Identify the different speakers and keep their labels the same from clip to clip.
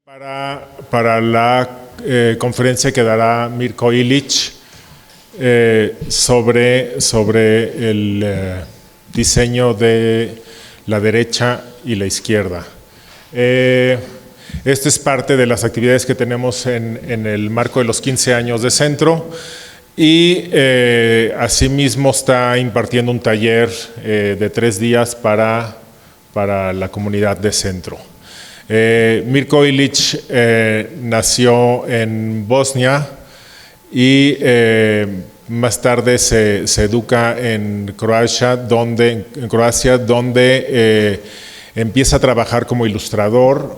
Speaker 1: Para la conferencia que dará Mirko Ilić sobre el diseño de la derecha y la izquierda. Esto es parte de las actividades que tenemos en el marco de los 15 años de Centro y asimismo está impartiendo un taller de 3 días para la comunidad de Centro. Mirko Ilić nació en Bosnia y más tarde se educa en Croacia, donde empieza a trabajar como ilustrador,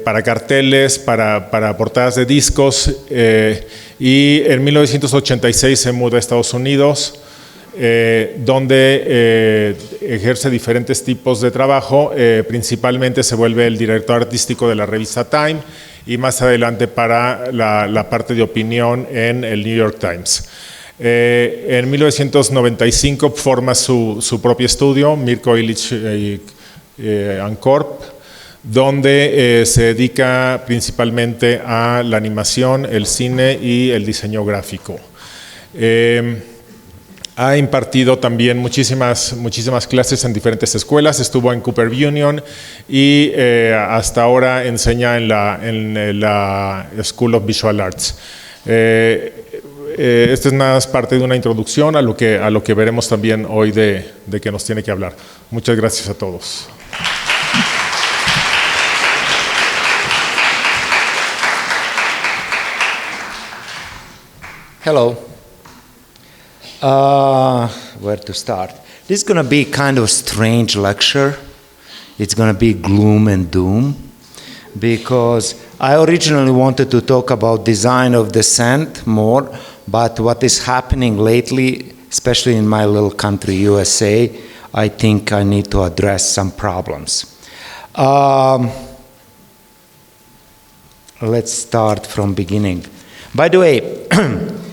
Speaker 1: para carteles, para portadas de discos, y en 1986 se muda a Estados Unidos, donde ejerce diferentes tipos de trabajo. Principalmente se vuelve el director artístico de la revista Time y más adelante para la parte de opinión en el New York Times. En 1995 forma su propio estudio, Mirko Ilić Corp, donde se dedica principalmente a la animación, el cine y el diseño gráfico. Ha impartido también muchísimas clases en diferentes escuelas, estuvo en Cooper Union y hasta ahora enseña en la School of Visual Arts. Esta es nada más parte de una introducción a lo que veremos también hoy de que nos tiene que hablar. Muchas gracias a todos.
Speaker 2: Hello. Where to start? This is going to be kind of a strange lecture. It's going to be gloom and doom because I originally wanted to talk about design of dissent more, but what is happening lately, especially in my little country, USA, I think I need to address some problems. Let's start from beginning. By the way,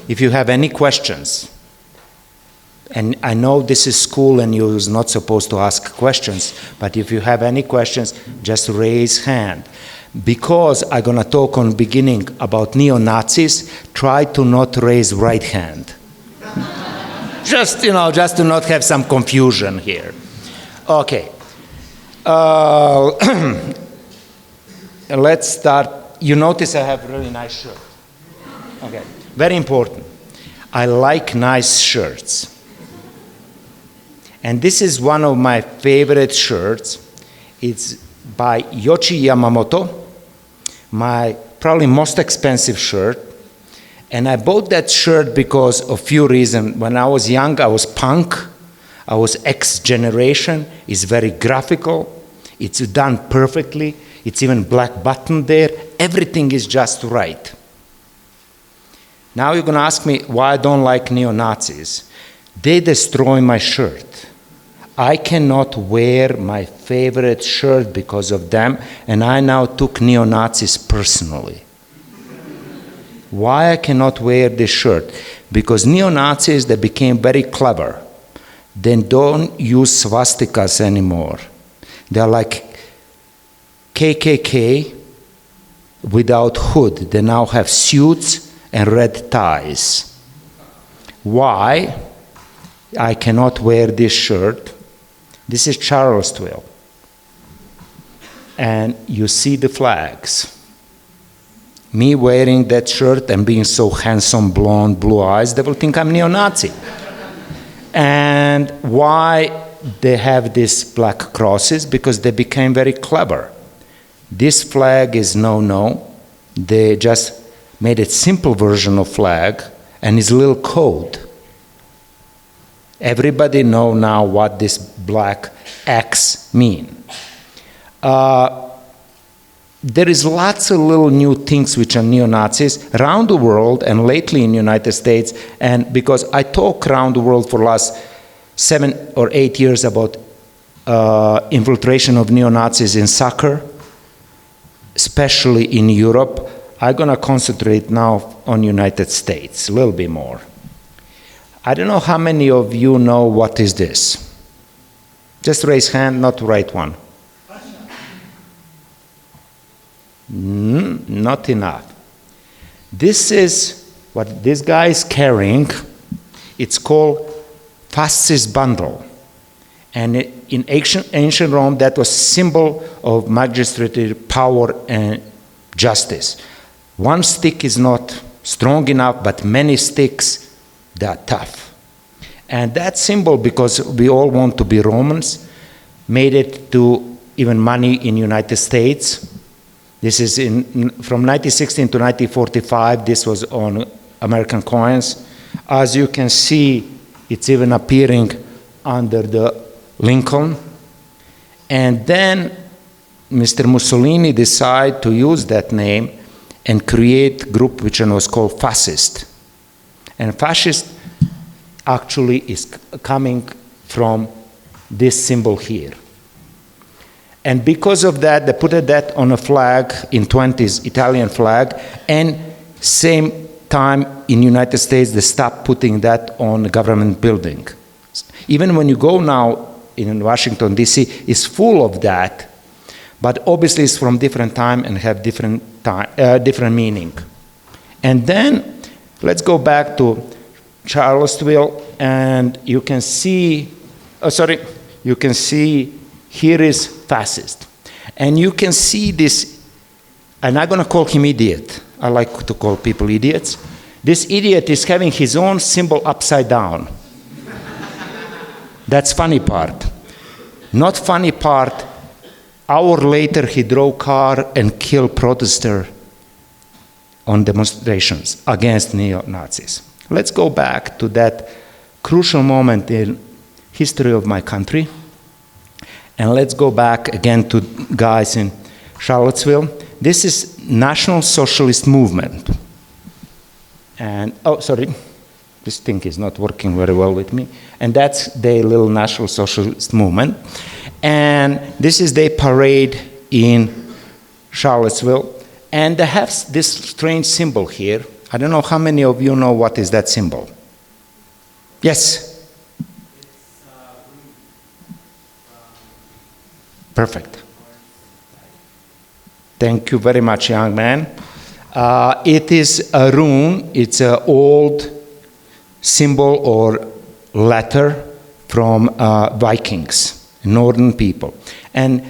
Speaker 2: if you have any questions, and I know this is school and you're not supposed to ask questions, but if you have any questions, just raise hand. Because I'm going to talk on beginning about neo-Nazis, try to not raise right hand. just to not have some confusion here. Okay. Let's start. You notice I have a really nice shirt. Okay. Very important. I like nice shirts. And this is one of my favorite shirts. It's by Yoichi Yamamoto, my probably most expensive shirt. And I bought that shirt because of a few reasons. When I was young, I was punk. I was X generation. It's very graphical. It's done perfectly. It's even black button there. Everything is just right. Now you're going to ask me why I don't like neo-Nazis. They destroy my shirt. I cannot wear my favorite shirt because of them, and I now took neo-Nazis personally. Why I cannot wear this shirt? Because neo-Nazis, they became very clever. They don't use swastikas anymore. They're like KKK without hood. They now have suits and red ties. Why I cannot wear this shirt? This is Charlottesville. And you see the flags. Me wearing that shirt and being so handsome, blonde, blue eyes, they will think I'm neo-Nazi. And why they have these black crosses? Because they became very clever. This flag is no-no. They just made a simple version of flag and it's a little code. Everybody know now what this black X mean. There is lots of little new things which are neo-Nazis around the world and lately in the United States. And because I talk around the world for the last 7 or 8 years about infiltration of neo-Nazis in soccer, especially in Europe, I'm going to concentrate now on United States a little bit more. I don't know how many of you know what is this. Just raise hand, not the right one. Not enough. This is what this guy is carrying. It's called fasces bundle. And in ancient Rome, that was symbol of magistracy, power, and justice. One stick is not strong enough, but many sticks, they are tough. And that symbol, because we all want to be Romans, made it to even money in United States. This is from 1916 to 1945, this was on American coins. As you can see, it's even appearing under the Lincoln. And then Mr. Mussolini decided to use that name and create a group which was called fascist. And fascist actually is coming from this symbol here. And because of that, they put that on a flag in 20s, Italian flag, and same time in United States, they stopped putting that on a government building. Even when you go now in Washington, D.C., it's full of that, but obviously it's from different time and have different meaning. And then let's go back to Charlottesville, and you can see, you can see here is fascist. And you can see this, and I'm gonna call him idiot. I like to call people idiots. This idiot is having his own symbol upside down. That's funny part. Not funny part, hour later he drove car and killed protesters on demonstrations against neo-Nazis. Let's go back to that crucial moment in history of my country. And let's go back again to guys in Charlottesville. This is National Socialist Movement. And, this thing is not working very well with me. And that's their little National Socialist Movement. And this is their parade in Charlottesville. And they have this strange symbol here. I don't know how many of you know what is that symbol. Yes? Perfect. Thank you very much, young man. It is a rune. It's an old symbol or letter from Vikings, northern people. And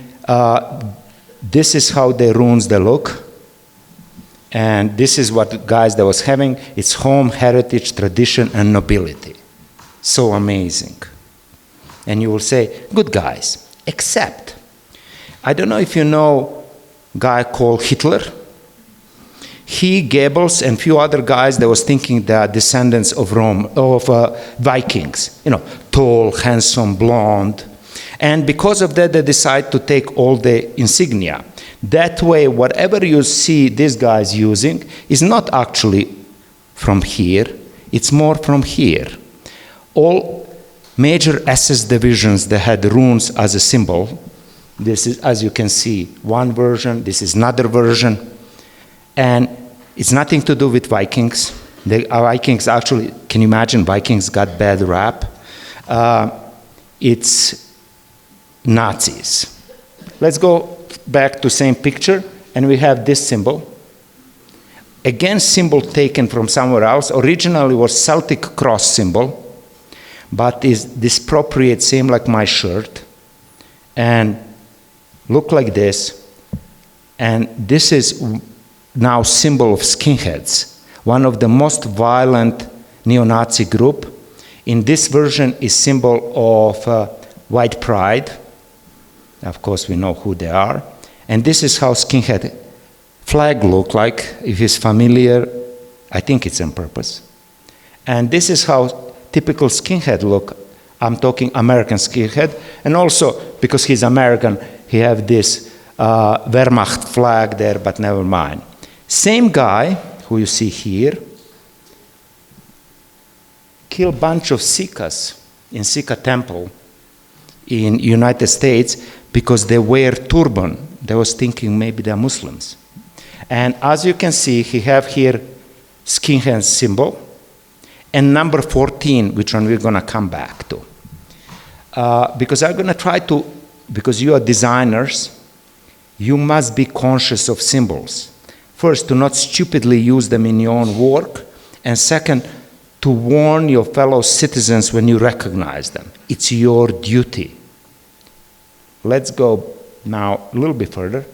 Speaker 2: this is how the runes they look. And this is what guys that was having. It's home, heritage, tradition, and nobility. So amazing. And you will say, good guys, except, I don't know if you know a guy called Hitler. He, Goebbels, and few other guys that was thinking that descendants of Vikings, tall, handsome, blonde. And because of that, they decide to take all the insignia. That way, whatever you see these guys using is not actually from here, it's more from here. All major SS divisions that had runes as a symbol, this is, as you can see, one version, this is another version, and it's nothing to do with Vikings. The Vikings actually, can you imagine Vikings got bad rap? It's Nazis. Let's go back to same picture, and we have this symbol. Again, symbol taken from somewhere else. Originally was Celtic cross symbol, but is disappropriate, same like my shirt, and look like this. And this is now symbol of skinheads, one of the most violent neo-Nazi group. In this version is symbol of white pride. Of course, we know who they are. And this is how skinhead flag look like. If it's familiar, I think it's on purpose. And this is how typical skinhead look. I'm talking American skinhead. And also, because he's American, he have this Wehrmacht flag there, but never mind. Same guy, who you see here, killed a bunch of Sikhs in Sikh temple in United States because they wear turban. They was thinking maybe they're Muslims. And as you can see, he have here skinhead symbol, and number 14, which one we're gonna come back to. Because I'm gonna try to, because you are designers, you must be conscious of symbols. First, to not stupidly use them in your own work, and second, to warn your fellow citizens when you recognize them. It's your duty. Let's go now a little bit further.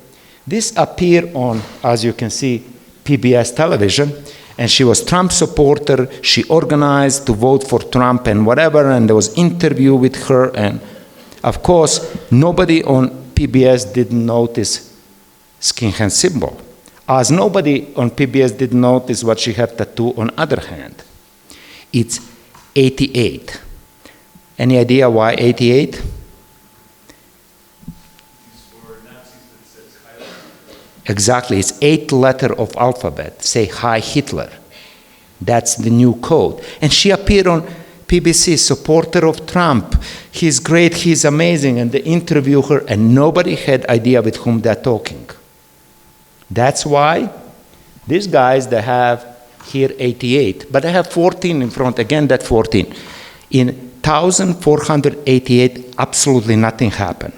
Speaker 2: This appeared on, as you can see, PBS television, and she was Trump supporter. She organized to vote for Trump and whatever, and there was interview with her, and of course, nobody on PBS didn't notice skinhead symbol. As nobody on PBS didn't notice what she had tattooed on other hand. It's 88. Any idea why 88? Exactly, it's 8 letter of alphabet, say Hi Hitler. That's the new code. And she appeared on PBC, supporter of Trump. He's great, he's amazing, and they interview her, and nobody had idea with whom they're talking. That's why these guys, they have here 88, but they have 14 in front, again that 14. In 1488, absolutely nothing happened.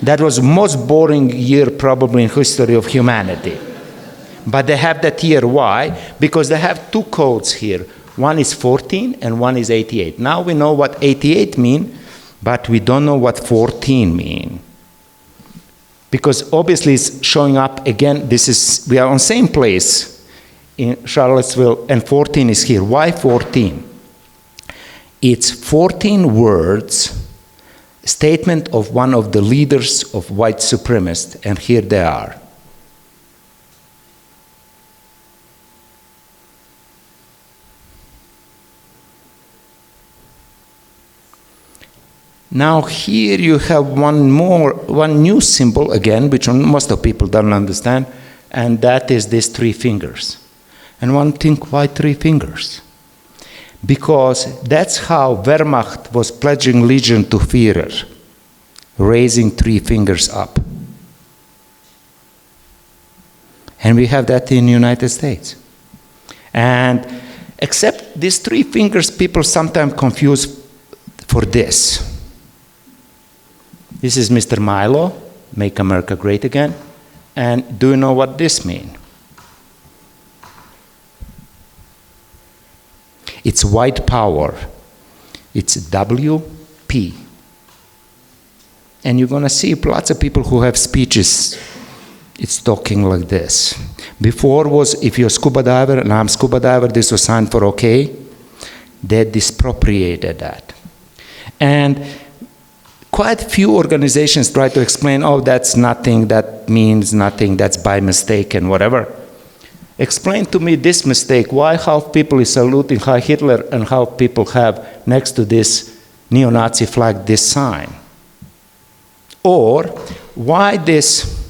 Speaker 2: That was the most boring year probably in history of humanity. But they have that year. Why? Because they have 2 codes here. One is 14 and one is 88. Now we know what 88 mean, but we don't know what 14 mean. Because obviously it's showing up again, we are on same place in Charlottesville, and 14 is here. Why 14? It's 14 words, statement of one of the leaders of white supremacists, and here they are. Now here you have one new symbol again, which most of people don't understand, and that is these 3 fingers. And one think, why 3 fingers? Because that's how Wehrmacht was pledging allegiance to Führer, raising 3 fingers up. And we have that in the United States. And except these 3 fingers, people sometimes confuse for this. This is Mr. Milo, Make America Great Again. And do you know what this means? It's white power. It's WP. And you're going to see lots of people who have speeches, it's talking like this. Before was, if you're a scuba diver, and I'm a scuba diver, this was signed for okay. They disappropriated that. And quite few organizations try to explain, oh, that's nothing, that means nothing, that's by mistake and whatever. Explain to me this mistake, why half people is saluting Hi Hitler and half people have next to this neo-Nazi flag this sign? Or why this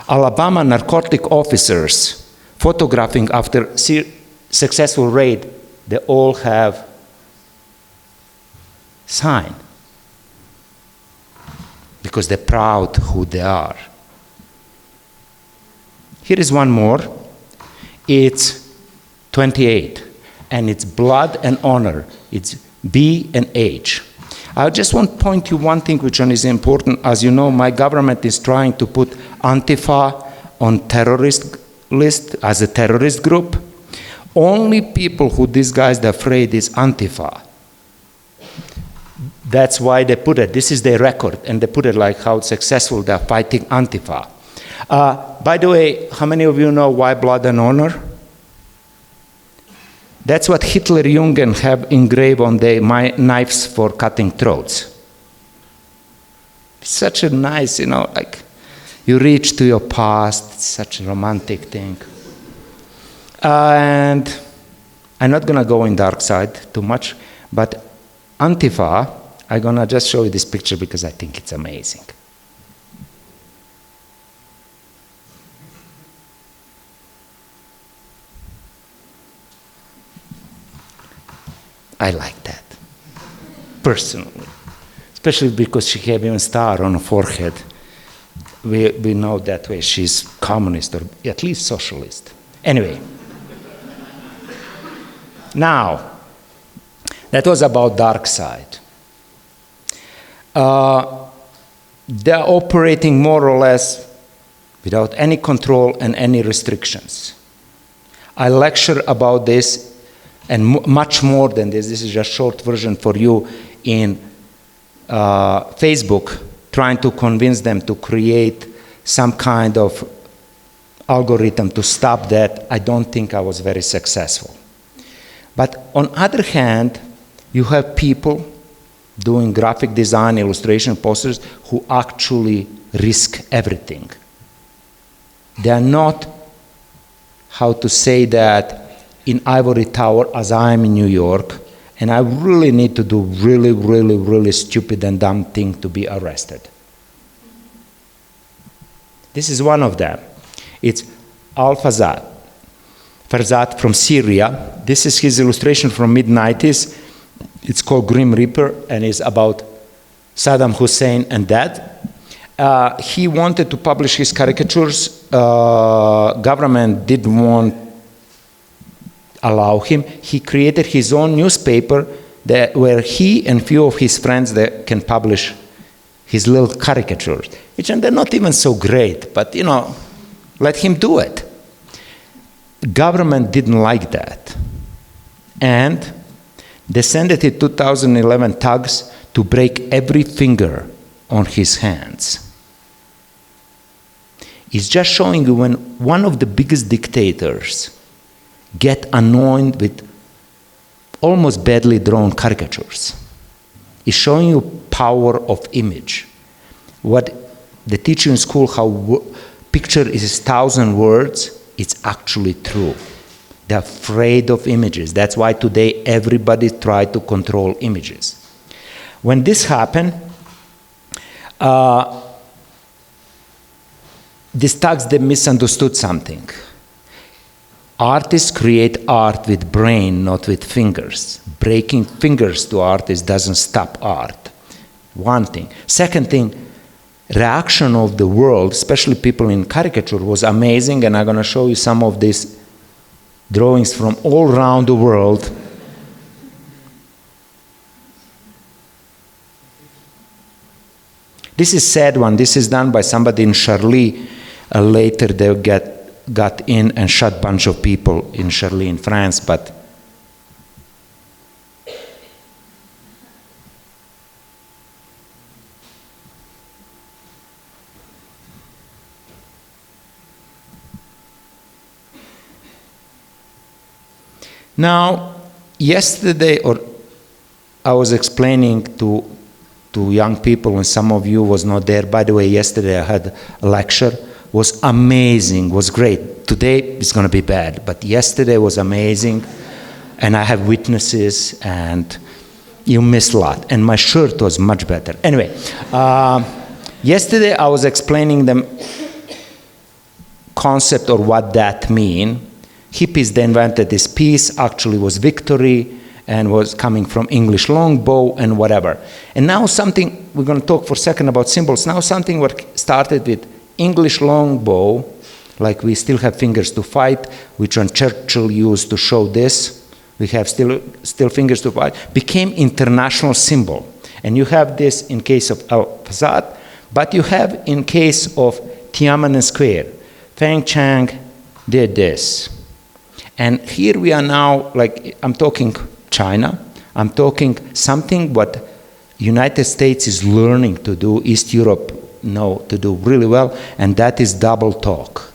Speaker 2: Alabama narcotic officers photographing after successful raid, they all have sign? Because they're proud who they are. Here is one more. It's 28, and it's blood and honor. It's B and H. I just want to point you one thing which is important. As you know, my government is trying to put Antifa on terrorist list as a terrorist group. Only people who these guys are afraid is Antifa. That's why they put it. This is their record, and they put it like how successful they're fighting Antifa. By the way, how many of you know why blood and honor? That's what Hitler Jungen have engraved on their knives for cutting throats. It's such a nice, like you reach to your past. It's such a romantic thing. And I'm not going to go in dark side too much, but Antifa, I'm going to just show you this picture because I think it's amazing. I like that, personally. Especially because she have even a star on her forehead. We know that way she's communist or at least socialist. Anyway. Now, that was about dark side. they're operating more or less without any control and any restrictions. I lecture about this and much more than this. This is just a short version for you in Facebook, trying to convince them to create some kind of algorithm to stop that. I don't think I was very successful. But on the other hand, you have people doing graphic design, illustration, posters, who actually risk everything. They are not, how to say that, in ivory tower as I am in New York, and I really need to do really, really, really stupid and dumb thing to be arrested. This is one of them. It's Al-Farzad from Syria. This is his illustration from mid-90s. It's called Grim Reaper, and it's about Saddam Hussein and that. He wanted to publish his caricatures. Government didn't want allow him. He created his own newspaper where he and few of his friends that can publish his little caricatures, which they're not even so great, but let him do it. Government didn't like that, and they sent it in 2011 thugs to break every finger on his hands. It's just showing you when one of the biggest dictators get annoyed with almost badly drawn caricatures. It's showing you power of image. What they teach you in school, how picture is 1,000 words, it's actually true. They're afraid of images. That's why today everybody tries to control images. When this happened, these thugs, they misunderstood something. Artists create art with brain, not with fingers. Breaking fingers to artists doesn't stop art. One thing. Second thing, reaction of the world, especially people in caricature, was amazing, and I'm going to show you some of these drawings from all around the world. This is a sad one. This is done by somebody in Charlie. Later they got in and shot a bunch of people in Charlie in France, but now, yesterday, I was explaining to young people, and some of you was not there. By the way, yesterday I had a lecture. Was amazing, was great. Today it's going to be bad, but yesterday was amazing, and I have witnesses, and you missed a lot. And my shirt was much better. Anyway, yesterday I was explaining them concept or what that mean. Hippies, they invented this piece, actually was victory, and was coming from English longbow and whatever. And now something, we're going to talk for a second about symbols. Now something what started with English longbow, like we still have fingers to fight, which one Churchill used to show this, we have still fingers to fight, became international symbol. And you have this in case of Al-Farzad, but you have in case of Tiananmen Square. Feng Chang did this. And here we are now, like I'm talking China, I'm talking something what United States is learning to do, East Europe know to do really well, and that is double talk.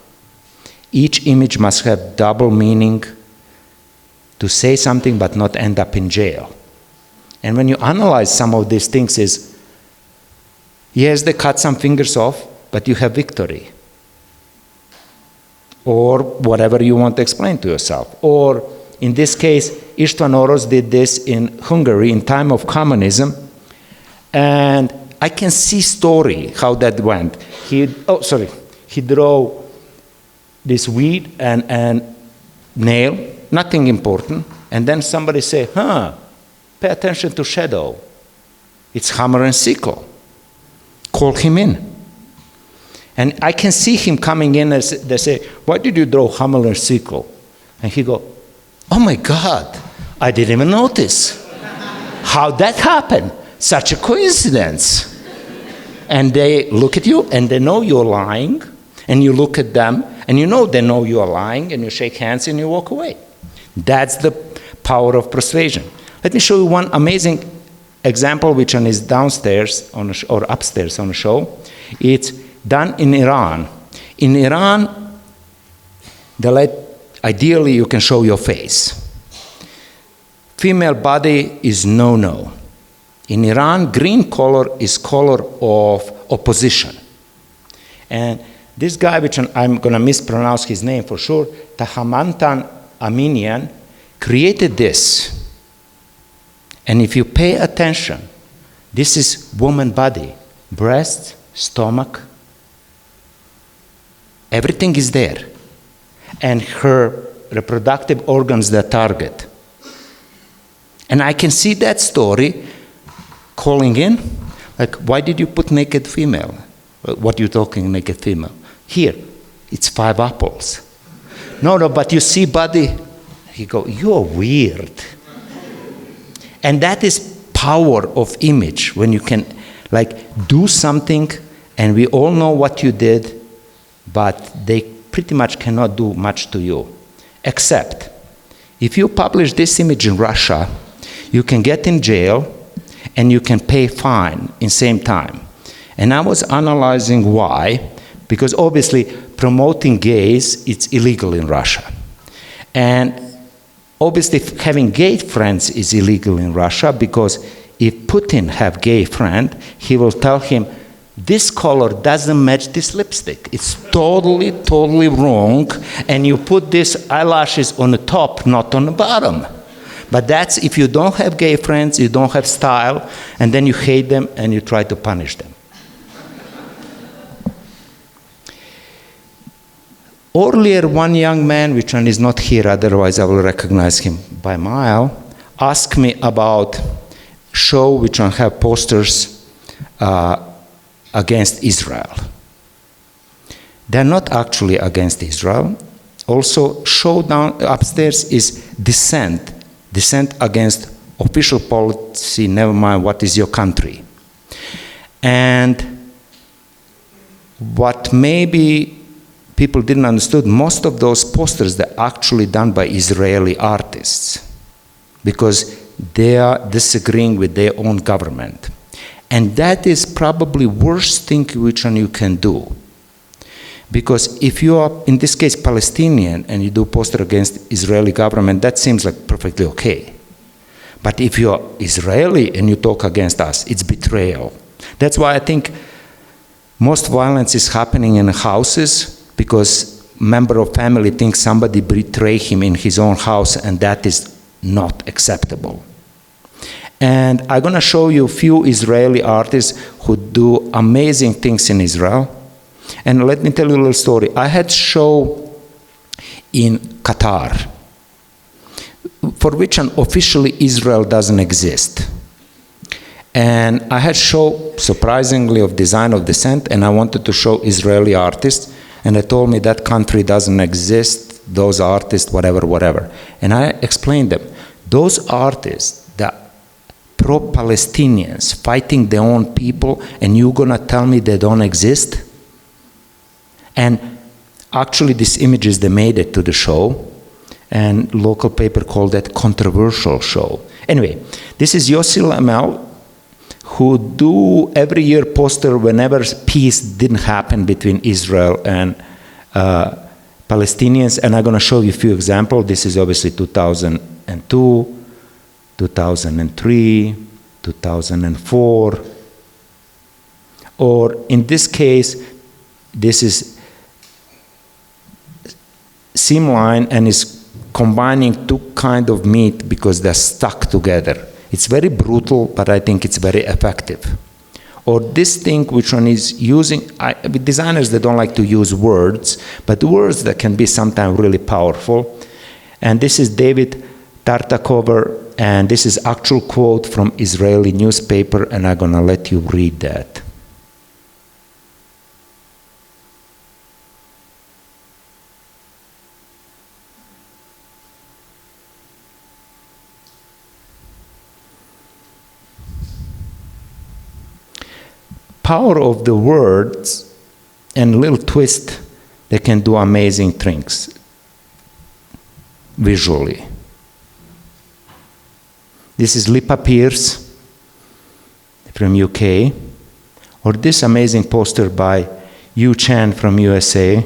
Speaker 2: Each image must have double meaning to say something but not end up in jail. And when you analyze some of these things is, yes, they cut some fingers off, but you have victory. Or whatever you want to explain to yourself. Or in this case, István Orosz did this in Hungary in time of communism, and I can see story how that went. He drew this weed and nail, nothing important, and then somebody say, pay attention to shadow. It's hammer and sickle. Call him in. And I can see him coming in and they say, why did you draw hammer and sickle? And he go, oh my God, I didn't even notice. How that happened? Such a coincidence. and they look at you, and they know you're lying, and you look at them, and you know they know you are lying, and you shake hands and you walk away. That's the power of persuasion. Let me show you one amazing example, which one is downstairs or upstairs on the show. It's done in Iran. In Iran, ideally you can show your face. Female body is no-no. In Iran, green color is color of opposition. And this guy, which I'm going to mispronounce his name for sure, Tahamantan Aminian, created this. And if you pay attention, this is woman body, breast, stomach, everything is there. And her reproductive organs, the target. And I can see that story calling in, like, why did you put naked female? What are you talking, naked female? Here, it's 5 apples. No, but you see body. He go, you're weird. And that is power of image, when you can do something and we all know what you did, but they pretty much cannot do much to you. Except, if you publish this image in Russia, you can get in jail and you can pay fine in same time. And I was analyzing why, because obviously promoting gays, it's illegal in Russia. And obviously, having gay friends is illegal in Russia, because if Putin have gay friend, he will tell him, this color doesn't match this lipstick. It's totally, totally wrong, and you put these eyelashes on the top, not on the bottom. But that's if you don't have gay friends, you don't have style, and then you hate them and you try to punish them. Earlier, one young man, which one is not here, otherwise I will recognize him by mile, asked me about show which one have posters against Israel. They're not actually against Israel. Also, show down upstairs is dissent against official policy, never mind what is your country. And what maybe people didn't understand, most of those posters, they're actually done by Israeli artists, because they are disagreeing with their own government. And that is probably worst thing which one you can do. Because if you are, in this case, Palestinian, and you do poster against Israeli government, that seems like perfectly okay. But if you are Israeli and you talk against us, it's betrayal. That's why I think most violence is happening in houses, because member of family thinks somebody betrayed him in his own house, and that is not acceptable. And I'm going to show you a few Israeli artists who do amazing things in Israel. And let me tell you a little story. I had a show in Qatar, for which officially Israel doesn't exist. And I had a show, surprisingly, of design of descent, and I wanted to show Israeli artists. And they told me that country doesn't exist, those artists, whatever. And I explained them, those artists, the pro-Palestinians fighting their own people, and you're gonna tell me they don't exist? And actually these images, they made it to the show, and local paper called that controversial show. Anyway, this is Yossi Lamel, who do every year poster whenever peace didn't happen between Israel and Palestinians. And I'm going to show you a few examples. This is obviously 2002, 2003, 2004. Or in this case, this is seam line and is combining two kinds of meat because they're stuck together. It's very brutal, but I think it's very effective. Or this thing, which one is using, with designers, they don't like to use words, but words that can be sometimes really powerful. And this is David Tartakover, and this is actual quote from Israeli newspaper, and I'm gonna let you read that. power of the words and a little twist, they can do amazing things visually. This is Lipa Pierce from UK, or this amazing poster by Yu Chan from USA,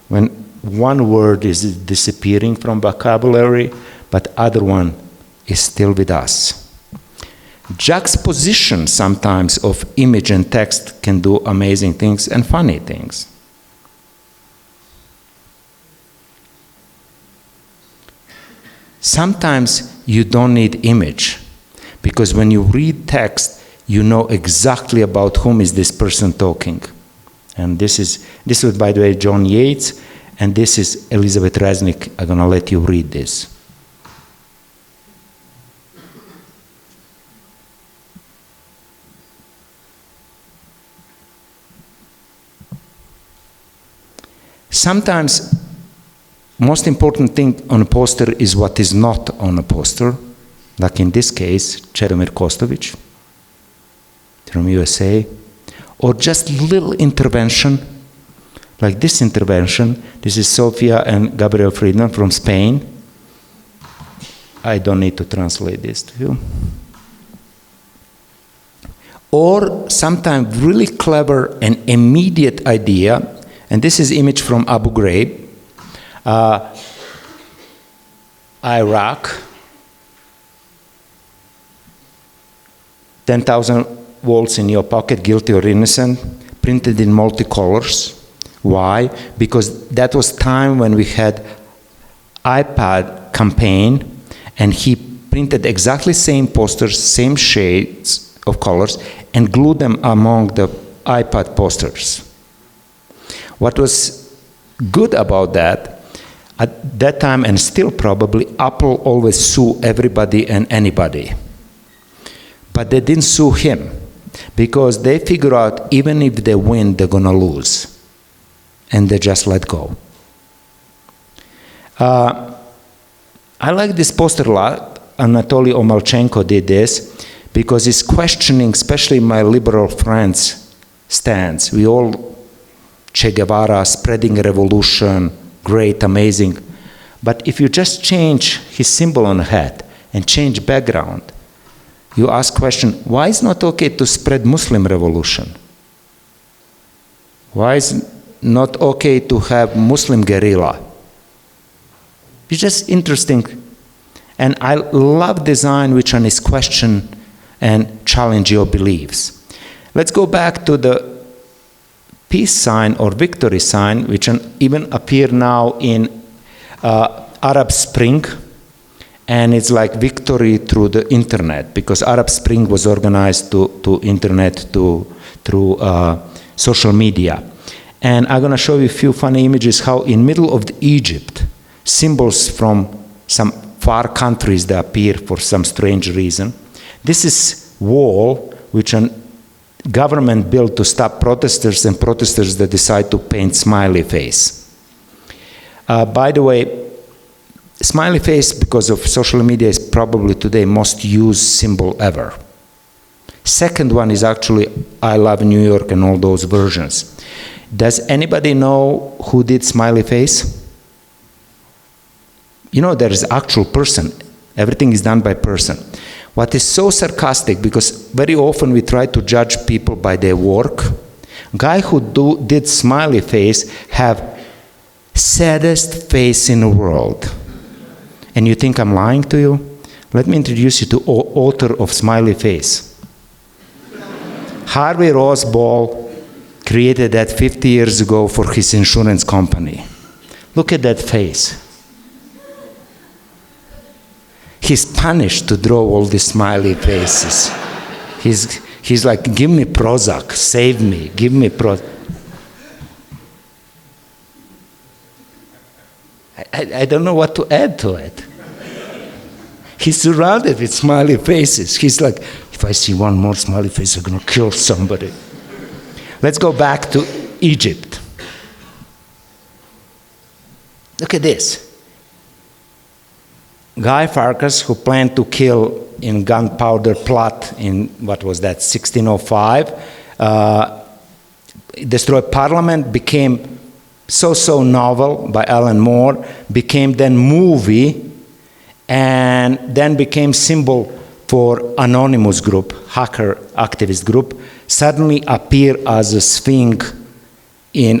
Speaker 2: when one word is disappearing from vocabulary, but other one is still with us. Juxtaposition sometimes of image and text can do amazing things and funny things. Sometimes you don't need image, because when you read text, you know exactly about whom is this person talking. And this was, by the way, John Yates, and this is Elizabeth Resnick. I'm going to let you read this. Sometimes, most important thing on a poster is what is not on a poster, like in this case, Cheromir Kostovic from USA, or just little intervention, like this intervention. This is Sofia and Gabriel Friedman from Spain. I don't need to translate this to you. Or sometimes really clever and immediate idea. And this is image from Abu Ghraib, Iraq, 10,000 volts in your pocket, guilty or innocent, printed in multicolors. Why? Because that was time when we had iPad campaign, and he printed exactly same posters, same shades of colors, and glued them among the iPad posters. What was good about that, at that time, and still probably, Apple always sue everybody and anybody. But they didn't sue him, because they figure out even if they win, they're gonna lose. And they just let go. I like this poster a lot. Anatoly Omalchenko did this, because he's questioning, especially my liberal friends' stance. We all Che Guevara, spreading a revolution, great, amazing. But if you just change his symbol on the hat and change background, you ask question, why is it not okay to spread Muslim revolution? Why is it not okay to have Muslim guerrilla? It's just interesting. And I love design which one is question and challenge your beliefs. Let's go back to the peace sign or victory sign, which even appear now in Arab Spring, and it's like victory through the internet, because Arab Spring was organized to internet through social media. And I'm going to show you a few funny images how in middle of Egypt, symbols from some far countries that appear for some strange reason. This is wall which an government built to stop protesters, and protesters that decide to paint smiley face. By the way, smiley face, because of social media, is probably today most used symbol ever. Second one is actually I love New York and all those versions. Does anybody know who did smiley face? You know, there is actual person. Everything is done by person. What is so sarcastic, because very often we try to judge people by their work. Guy who did smiley face have saddest face in the world. And you think I'm lying to you? Let me introduce you to author of smiley face. Harvey Roseball created that 50 years ago for his insurance company. Look at that face. He's punished to draw all these smiley faces. He's like, give me Prozac, save me, give me Prozac. I don't know what to add to it. He's surrounded with smiley faces. He's like, if I see one more smiley face, I'm going to kill somebody. Let's go back to Egypt. Look at this. Guy Farkas, who planned to kill in gunpowder plot in, what was that, 1605, Destroy Parliament became so novel by Alan Moore, became then movie, and then became symbol for anonymous group, hacker activist group, suddenly appear as a sphinx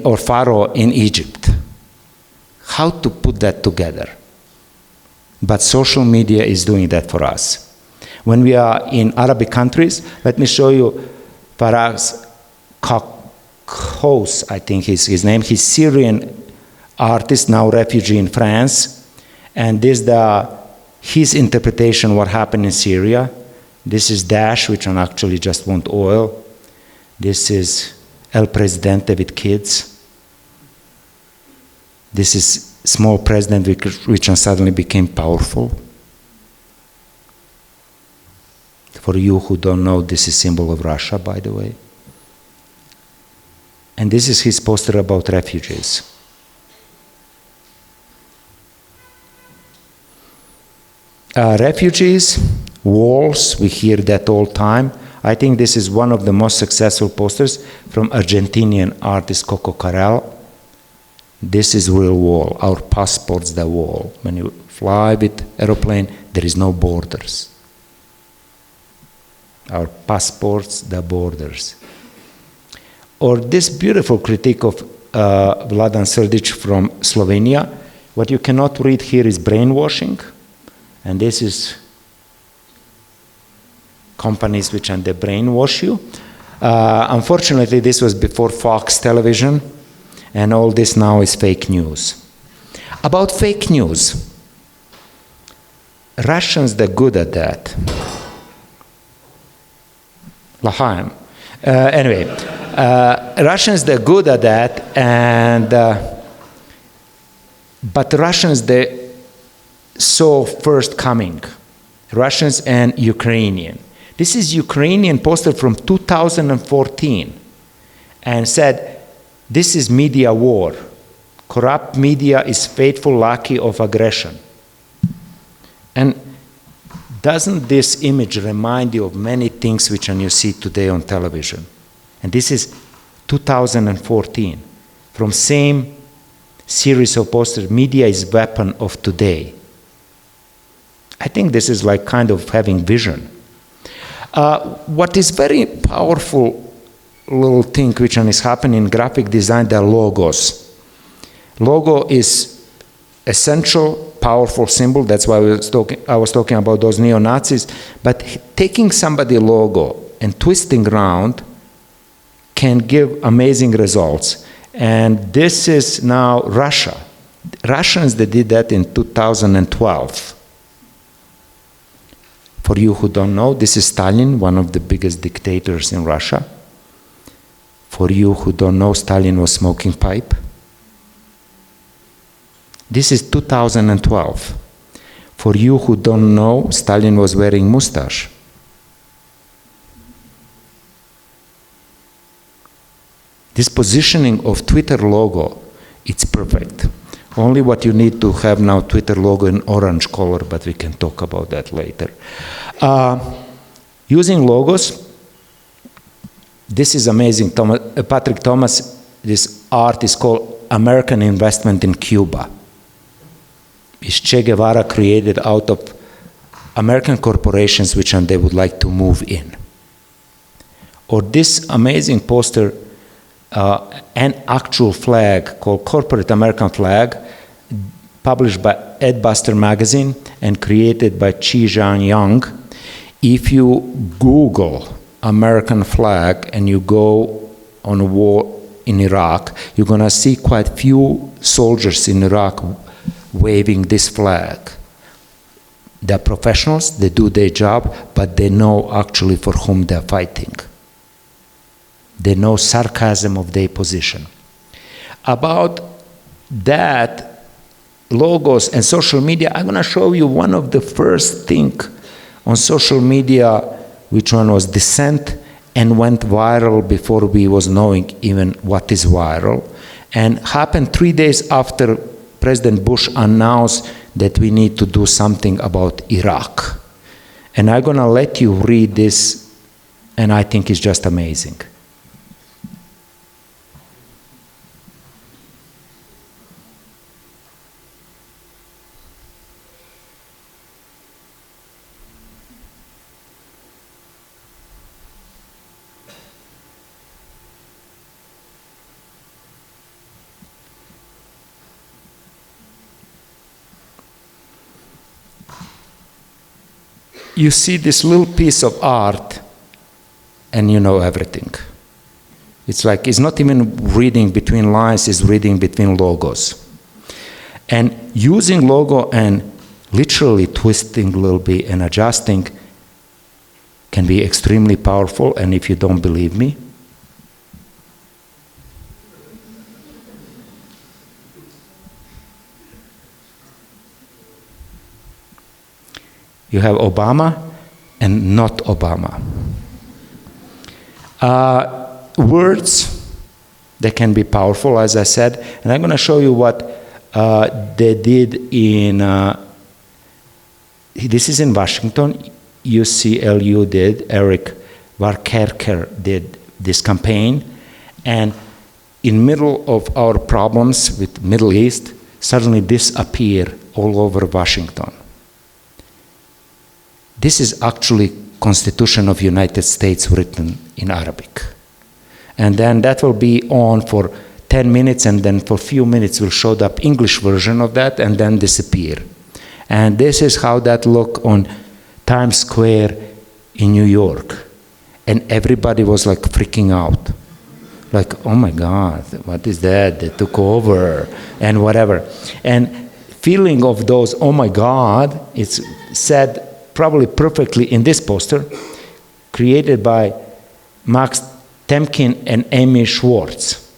Speaker 2: or pharaoh in Egypt. How to put that together? But social media is doing that for us. When we are in Arabic countries, let me show you Faraz Kakos, I think is his name. He's Syrian artist, now refugee in France. And this is his interpretation of what happened in Syria. This is Daesh, which actually just want oil. This is El Presidente with kids. This is small president which suddenly became powerful. For you who don't know, this is symbol of Russia, by the way. And this is his poster about refugees. Refugees, walls, we hear that all the time. I think this is one of the most successful posters from Argentinian artist Coco Carrel. This is real wall, our passports, the wall. When you fly with aeroplane, there is no borders. Our passports, the borders. Or this beautiful critique of Vladan Srdic from Slovenia. What you cannot read here is brainwashing. And this is companies which they brainwash you. Unfortunately, this was before Fox television, and all this now is fake news. About fake news, Russians, they're good at that. Lahaim. Anyway, Russians, they're good at that, and but Russians, they saw first coming. Russians and Ukrainian. This is Ukrainian poster from 2014, and said, this is media war. Corrupt media is faithful lackey of aggression. And doesn't this image remind you of many things which you see today on television? And this is 2014. From same series of posters, media is weapon of today. I think this is like kind of having vision. What is very powerful little thing which is happening in graphic design, the logos. Logo is essential, powerful symbol. That's why I was talking about those neo-Nazis. But taking somebody's logo and twisting around can give amazing results. And this is now Russia. Russians, they did that in 2012. For you who don't know, this is Stalin, one of the biggest dictators in Russia. For you who don't know, Stalin was smoking pipe. This is 2012. For you who don't know, Stalin was wearing mustache. This positioning of Twitter logo, it's perfect. Only what you need to have now Twitter logo in orange color, but we can talk about that later. Using logos, this is amazing. Patrick Thomas, this art is called American Investment in Cuba. It's Che Guevara created out of American corporations which they would like to move in. Or this amazing poster, an actual flag called Corporate American Flag, published by Ed Buster magazine and created by Chi Zhang-yang. If you Google American flag and you go on a war in Iraq, you're going to see quite few soldiers in Iraq waving this flag. They're professionals, they do their job, but they know actually for whom they're fighting. They know sarcasm of their position. About that, logos and social media, I'm going to show you one of the first thing on social media, which one was Dissent and went viral before we was knowing even what is viral, and happened 3 days after President Bush announced that we need to do something about Iraq. And I'm going to let you read this, and I think it's just amazing. you see this little piece of art and you know everything. It's like, it's not even reading between lines, it's reading between logos. And using logo and literally twisting a little bit and adjusting can be extremely powerful. And if you don't believe me, you have Obama and not Obama. Words, they can be powerful, as I said, and I'm going to show you what they did in, this is in Washington, UCLU did, Eric Varkerker did this campaign, and in middle of our problems with Middle East, suddenly this appeared all over Washington. This is actually Constitution of United States written in Arabic. And then that will be on for 10 minutes, and then for a few minutes will show the English version of that and then disappear. And this is how that looked on Times Square in New York. And everybody was like freaking out. Like, oh my God, what is that? They took over and whatever. And feeling of those, oh my God, it's said probably perfectly in this poster, created by Max Temkin and Amy Schwartz.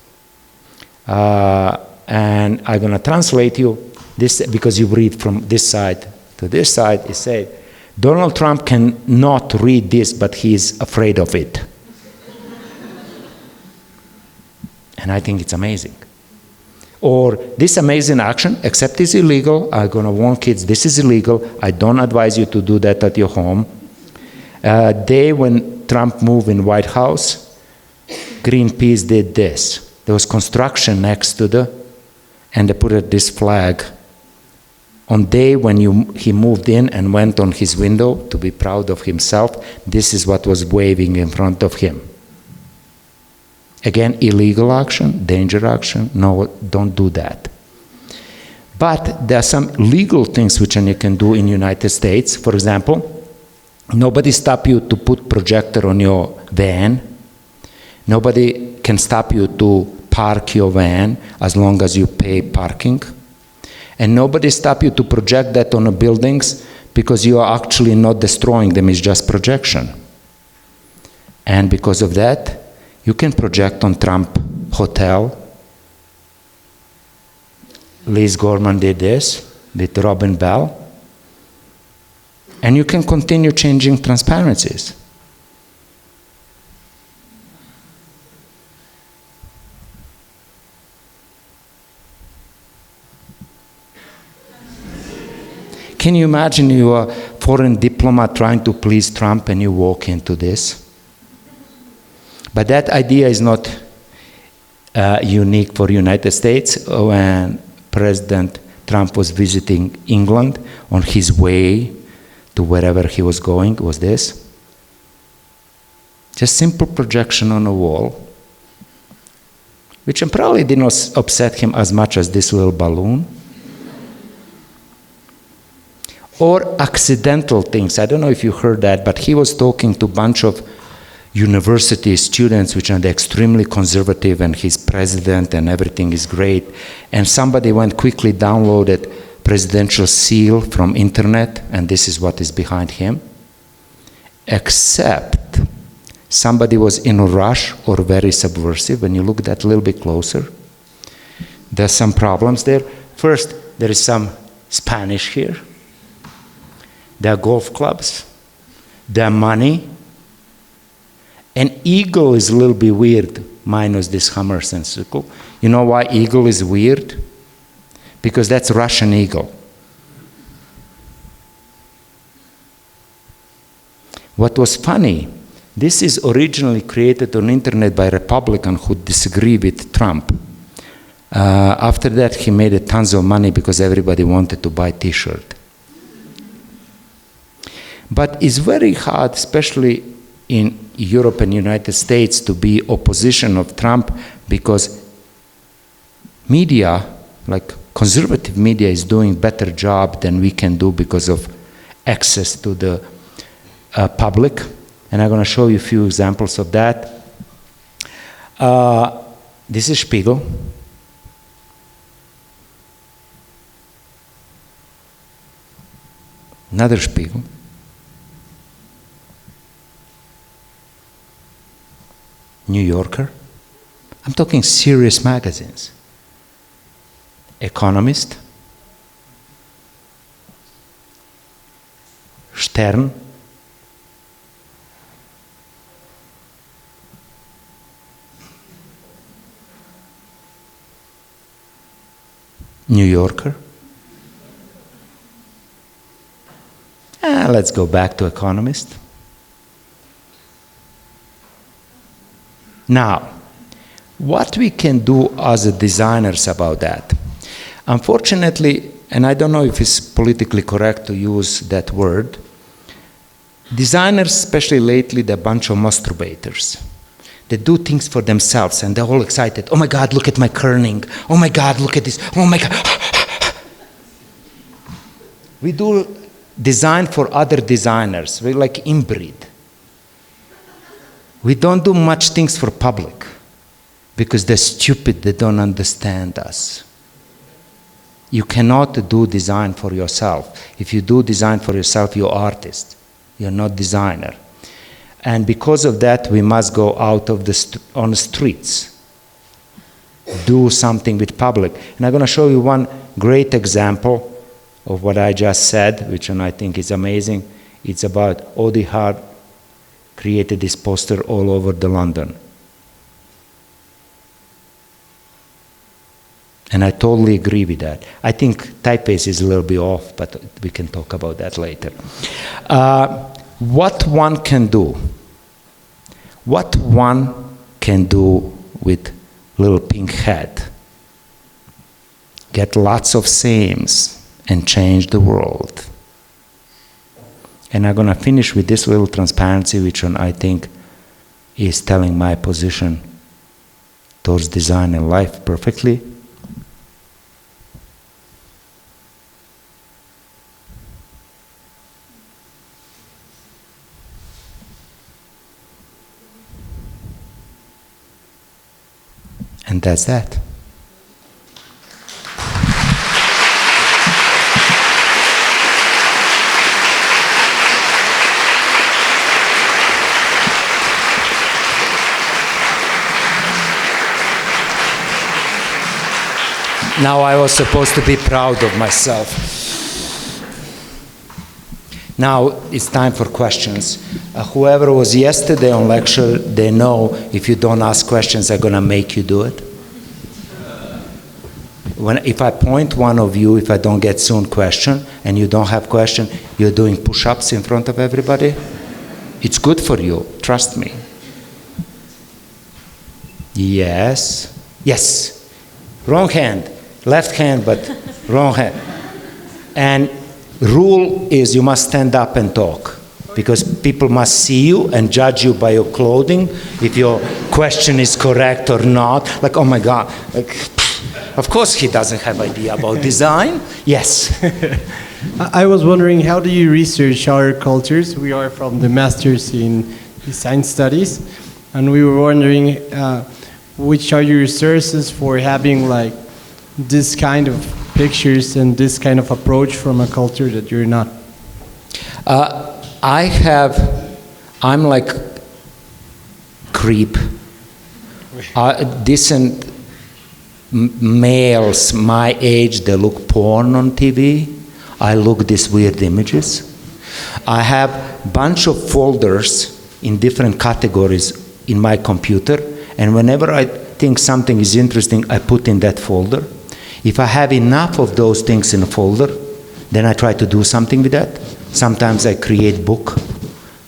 Speaker 2: And I'm going to translate you this, because you read from this side to this side. It says, Donald Trump cannot read this, but he is afraid of it. And I think it's amazing. Or this amazing action, except it's illegal. I'm going to warn kids, this is illegal. I don't advise you to do that at your home. When Trump moved in White House, Greenpeace did this. There was construction next to and they put this flag. On day when he moved in and went on his window to be proud of himself, this is what was waving in front of him. Again, illegal action, danger action, no, don't do that. But there are some legal things which you can do in the United States. For example, nobody stop you to put projector on your van. Nobody can stop you to park your van as long as you pay parking. And nobody stop you to project that on the buildings because you are actually not destroying them, it's just projection. And because of that, you can project on Trump Hotel. Liz Gorman did this with Robin Bell. And you can continue changing transparencies. Can you imagine you are a foreign diplomat trying to please Trump and you walk into this? But that idea is not unique for the United States. When President Trump was visiting England, on his way to wherever he was going, was this. Just simple projection on a wall, which probably did not upset him as much as this little balloon. Or accidental things. I don't know if you heard that, but he was talking to a bunch of university students which are extremely conservative, and he's president and everything is great. And somebody went quickly downloaded presidential seal from internet, and this is what is behind him. Except somebody was in a rush or very subversive. When you look at that a little bit closer, there's some problems there. First, there is some Spanish here. There are golf clubs. There are money. An eagle is a little bit weird, minus this hammer and sickle. You know why eagle is weird? Because that's Russian eagle. What was funny, this is originally created on internet by Republicans who disagree with Trump. After that, he made tons of money because everybody wanted to buy t-shirt. But it's very hard, especially in Europe and United States, to be opposition of Trump, because media, like conservative media, is doing better job than we can do because of access to the public, and I'm going to show you a few examples of that. This is Spiegel. Another Spiegel. New Yorker. I'm talking serious magazines. Economist. Stern. New Yorker. Let's go back to Economist. Now, what we can do as designers about that? Unfortunately, and I don't know if it's politically correct to use that word, designers, especially lately, they're a bunch of masturbators. They do things for themselves and they're all excited. Oh my God, look at my kerning. Oh my God, look at this. Oh my God. We do design for other designers. We're like inbreed. We don't do much things for public because they're stupid, they don't understand us. You cannot do design for yourself. If you do design for yourself, you're artist. You're not designer. And because of that, we must go out of on the streets, do something with public. And I'm going to show you one great example of what I just said, which I think is amazing. It's about Audie Hart created this poster all over the London. And I totally agree with that. I think typeface is a little bit off, but we can talk about that later. What one can do with little pink head, get lots of sames and change the world. And I'm going to finish with this little transparency, which one I think is telling my position towards design and life perfectly. And that's that. Now I was supposed to be proud of myself. Now it's time for questions. Whoever was yesterday on lecture, they know if you don't ask questions, I'm going to make you do it. If I point one of you, if I don't get soon question, and you don't have question, you're doing push-ups in front of everybody. It's good for you, trust me. Yes. Yes. Wrong hand. Left hand, but wrong hand. And rule is you must stand up and talk because people must see you and judge you by your clothing if your question is correct or not. Like, oh my God, like, of course he doesn't have idea about design. Yes.
Speaker 3: I was wondering, how do you research our cultures? We are from the Masters in Design Studies, and we were wondering which are your sources for having like this kind of pictures and this kind of approach from a culture that you're not? I'm like creep. Decent males my age, they look porn on TV. I look these weird images. I have a bunch of folders in different categories in my computer, and whenever I think something is interesting, I put in that folder. If I have enough of those things in a folder, then I try to do something with that. Sometimes I create book,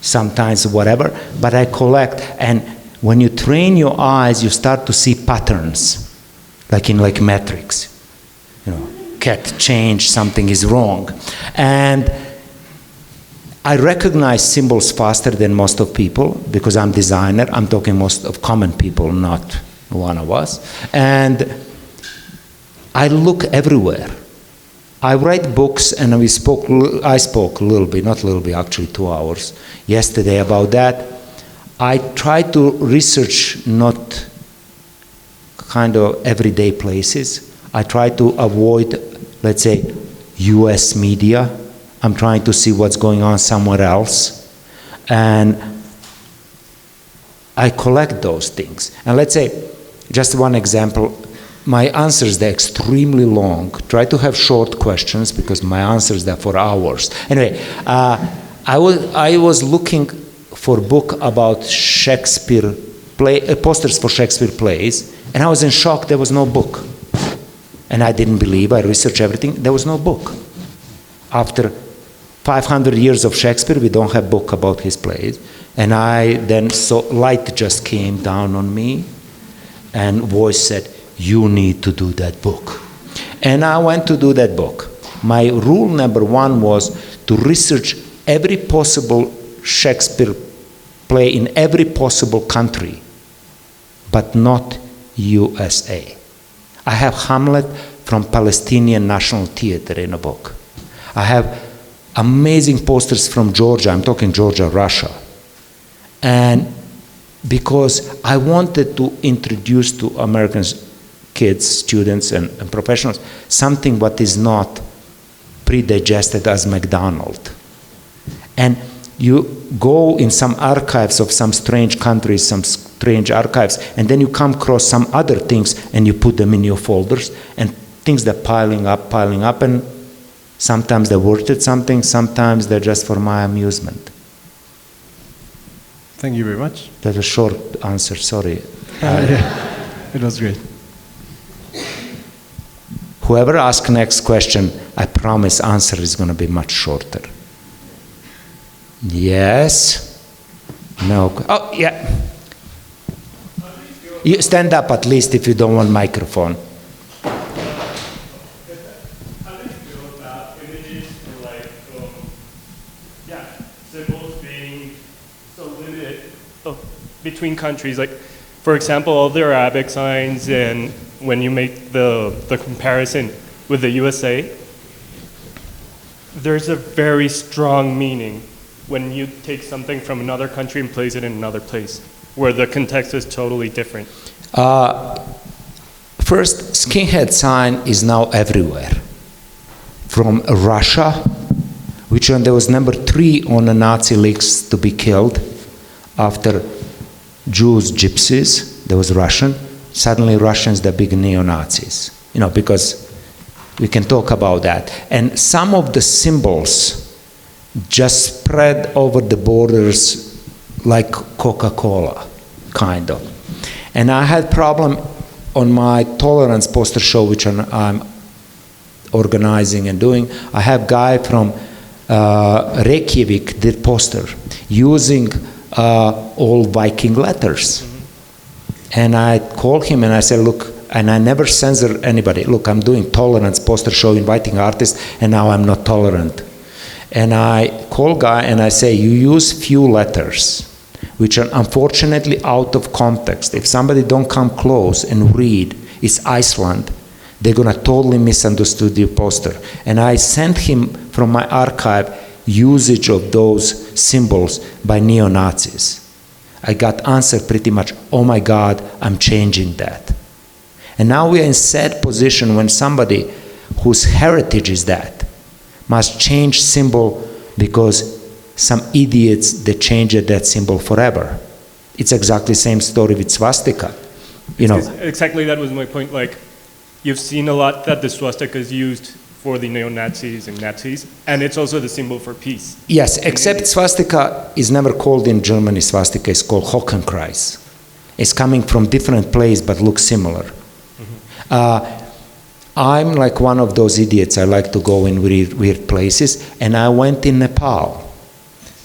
Speaker 3: sometimes whatever, but I collect. And when you train your eyes, you start to see patterns, like in like Matrix. You know, cat change, something is wrong. And I recognize symbols faster than most of people because I'm designer. I'm talking most of common people, not one of us. And I look everywhere.
Speaker 2: I write books, and I spoke a little bit, not a little bit, actually 2 hours yesterday about that. I try to research not kind of everyday places. I try to avoid, let's say, US media. I'm trying to see what's going on somewhere else. And I collect those things. And let's say, just one example, my answers, they're extremely long. Try to have short questions because my answers, they're for hours. Anyway, I was looking for a book about Shakespeare posters for Shakespeare plays, and I was in shock there was no book. And I didn't believe, I researched everything, there was no book. After 500 years of Shakespeare, we don't have a book about his plays. And I then saw light just came down on me, and voice said, you need to do that book. And I went to do that book. My rule number 1 was to research every possible Shakespeare play in every possible country, but not USA. I have Hamlet from Palestinian National Theater in a book. I have amazing posters from Georgia. I'm talking Georgia, Russia. And because I wanted to introduce to Americans, kids, students, and professionals, something what is not pre-digested as McDonald's. And you go in some archives of some strange countries, some strange archives, and then you come across some other things and you put them in your folders, and things that piling up, and sometimes they're worth it something, sometimes they're just for my amusement.
Speaker 4: Thank you very much.
Speaker 2: That's a short answer, sorry.
Speaker 4: Yeah, it was great.
Speaker 2: Whoever asks next question, I promise answer is going to be much shorter. Yes? No? Oh, yeah. You stand up at least if you don't want microphone.
Speaker 5: Between countries, like for example, all the Arabic signs, and when you make the comparison with the USA, there's a very strong meaning when you take something from another country and place it in another place, where the context is totally different.
Speaker 2: First, skinhead sign is now everywhere. From Russia, which one there was number 3 on the Nazi list to be killed after Jews, gypsies, there was Russian. Suddenly Russians, they're big neo-Nazis, because we can talk about that. And some of the symbols just spread over the borders like Coca-Cola, kind of. And I had problem on my tolerance poster show, which I'm organizing and doing. I have guy from Reykjavik did poster using all Viking letters. Mm-hmm. And I called him and I said, look, and I never censor anybody. Look, I'm doing tolerance poster show, inviting artists, and now I'm not tolerant. And I call guy and I say, you use few letters, which are unfortunately out of context. If somebody don't come close and read, it's Iceland, they're gonna totally misunderstood your poster. And I sent him from my archive usage of those symbols by neo-Nazis. I got answer pretty much, oh my God, I'm changing that. And now we are in sad position when somebody whose heritage is that must change symbol because some idiots, they changed that symbol forever. It's exactly the same story with swastika.
Speaker 5: Exactly, that was my point. Like, you've seen a lot that the swastika is used for the neo-Nazis and Nazis, and it's also the symbol for peace.
Speaker 2: Yes, except swastika is never called in Germany swastika, it's called Hakenkreuz. It's coming from different place but looks similar. Mm-hmm. I'm like one of those idiots, I like to go in weird places, and I went in Nepal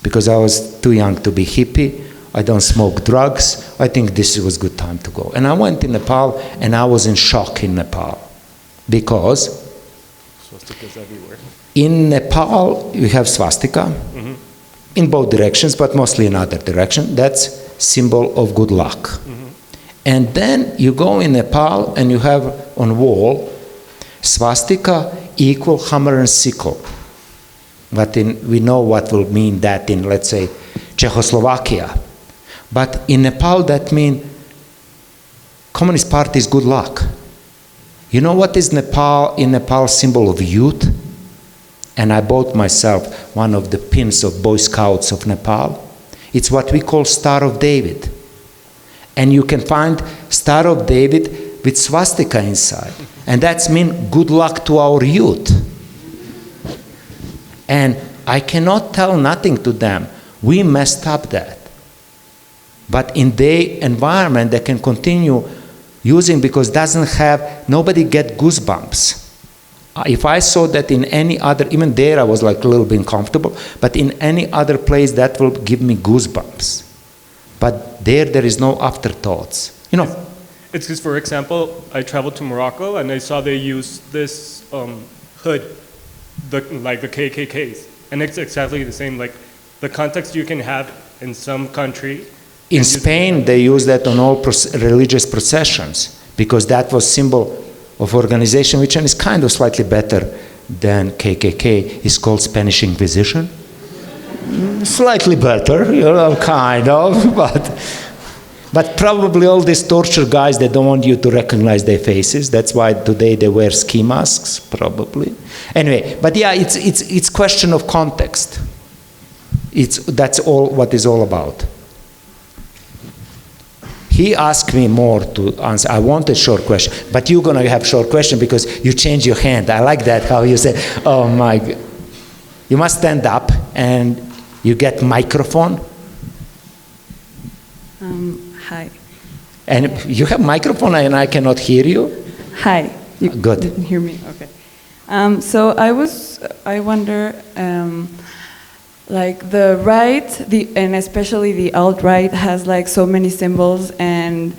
Speaker 2: because I was too young to be hippie, I don't smoke drugs, I think this was a good time to go. And I went in Nepal and I was in shock in Nepal because
Speaker 5: swastikas everywhere.
Speaker 2: In Nepal, you have swastika mm-hmm. in both directions, but mostly in other direction. That's symbol of good luck. Mm-hmm. And then you go in Nepal and you have on wall Swastika equal hammer and sickle. But we know what will mean that in, let's say, Czechoslovakia. But in Nepal, that means Communist Party is good luck. You know what is in Nepal symbol of youth? And I bought myself one of the pins of Boy Scouts of Nepal. It's what we call Star of David. And you can find Star of David with swastika inside. And that's mean good luck to our youth. And I cannot tell nothing to them. We messed up that. But in their environment, they can continue using because nobody get goosebumps. If I saw that in any other, even there I was like a little bit uncomfortable, but in any other place that will give me goosebumps. But there is no afterthoughts. You know.
Speaker 5: It's because, for example, I traveled to Morocco and I saw they use this hood, like the KKKs, and it's exactly the same. Like the context you can have in some country.
Speaker 2: In Spain, they use that on all religious processions because that was symbol of organization, which is kind of slightly better than KKK. It's called Spanish Inquisition. Slightly better, you know, kind of, but probably all these torture guys, they don't want you to recognize their faces. That's why today they wear ski masks, probably. Anyway, but yeah, it's question of context. That's all what it's all about. He asked me more to answer. I want a short question, but you're going to have short question because you change your hand. I like that, how you say, oh my God. You must stand up and you get microphone.
Speaker 6: Hi.
Speaker 2: And you have microphone and I cannot hear you?
Speaker 6: Hi. You
Speaker 2: Good.
Speaker 6: didn't hear me? Okay. So I wonder, like the right, and especially the alt-right has like so many symbols and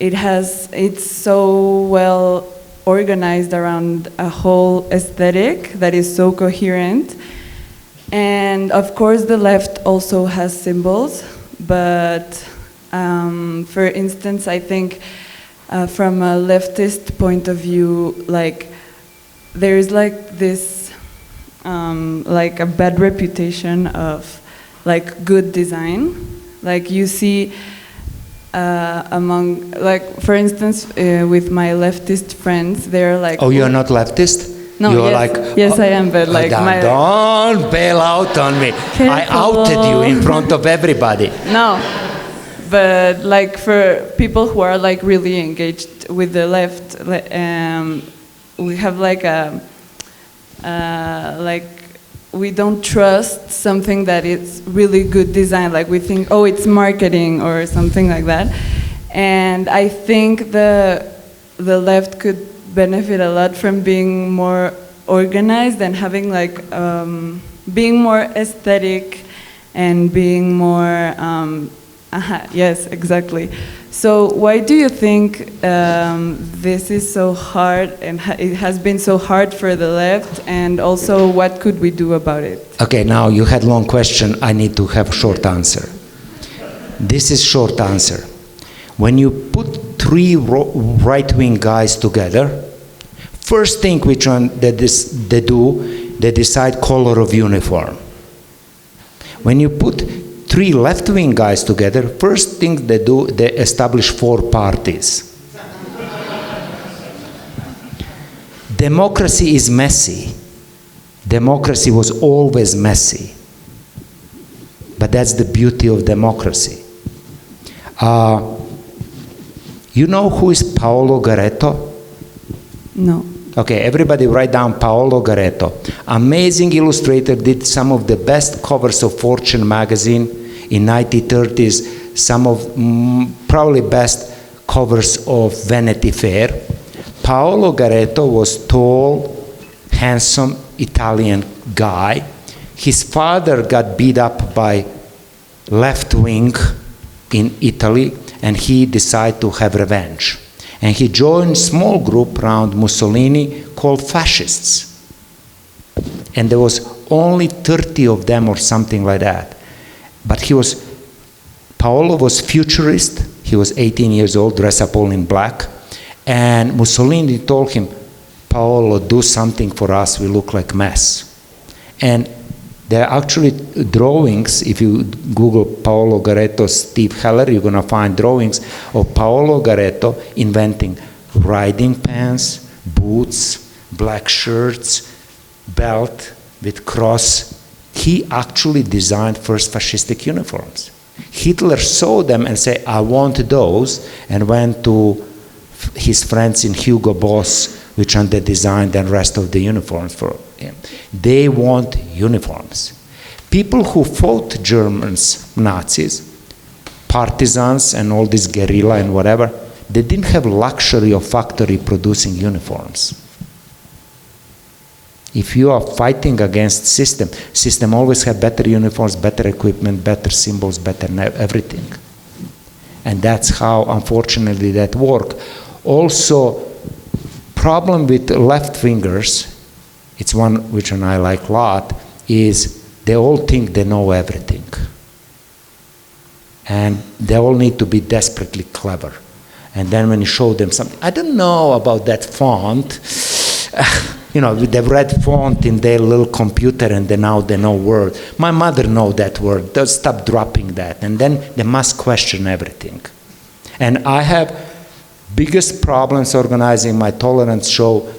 Speaker 6: it's so well organized around a whole aesthetic that is so coherent. And of course the left also has symbols, but for instance, I think from a leftist point of view, like there is like this like a bad reputation of like good design. Like you see among, like for instance, with my leftist friends, they're like.
Speaker 2: Oh, you're not leftist?
Speaker 6: No,
Speaker 2: you're
Speaker 6: yes, I am, but like
Speaker 2: don't bail out on me.
Speaker 6: Careful.
Speaker 2: I outed you in front of everybody.
Speaker 6: No, but like for people who are like really engaged with the left, we have like a. Like we don't trust something that is really good design. Like we think, oh, it's marketing or something like that. And I think the left could benefit a lot from being more organized and having like being more aesthetic and being more. Yes, exactly. So why do you think this is so hard and it has been so hard for the left, and also what could we do about it?
Speaker 2: Okay, now you had long question, I need to have short answer. This is short answer. When you put three right-wing guys together, first thing which one they do, they decide color of uniform. When you put three left-wing guys together, first thing they do, they establish 4 parties. Democracy is messy. Democracy was always messy. But that's the beauty of democracy. You know who is Paolo Garetto?
Speaker 6: No.
Speaker 2: Okay, everybody write down Paolo Garetto. Amazing illustrator, did some of the best covers of Fortune magazine in 1930s, some of probably best covers of Vanity Fair. Paolo Garetto was tall, handsome Italian guy. His father got beat up by left wing in Italy, and he decided to have revenge. And he joined a small group around Mussolini called fascists. And there was only 30 of them or something like that. But Paolo was futurist. He was 18 years old, dressed up all in black. And Mussolini told him, Paolo, do something for us, we look like mess. And there are actually drawings. If you Google Paolo Garetto, Steve Heller, you're going to find drawings of Paolo Garetto inventing riding pants, boots, black shirts, belt with cross. He actually designed first fascistic uniforms. Hitler saw them and said, I want those, and went to his friends in Hugo Boss, which they designed the rest of the uniforms for him. They want uniforms. People who fought Germans, Nazis, partisans and all this guerrilla and whatever, they didn't have luxury of factory producing uniforms. If you are fighting against system always have better uniforms, better equipment, better symbols, better everything. And that's how, unfortunately, that worked. Also, problem with left-wingers, it's one which I like a lot, is they all think they know everything. And they all need to be desperately clever. And then when you show them something, I don't know about that font. You know, with the red font in their little computer, and now they know word. My mother knows that word. They'll stop dropping that. And then they must question everything. And I have biggest problems organizing my tolerance show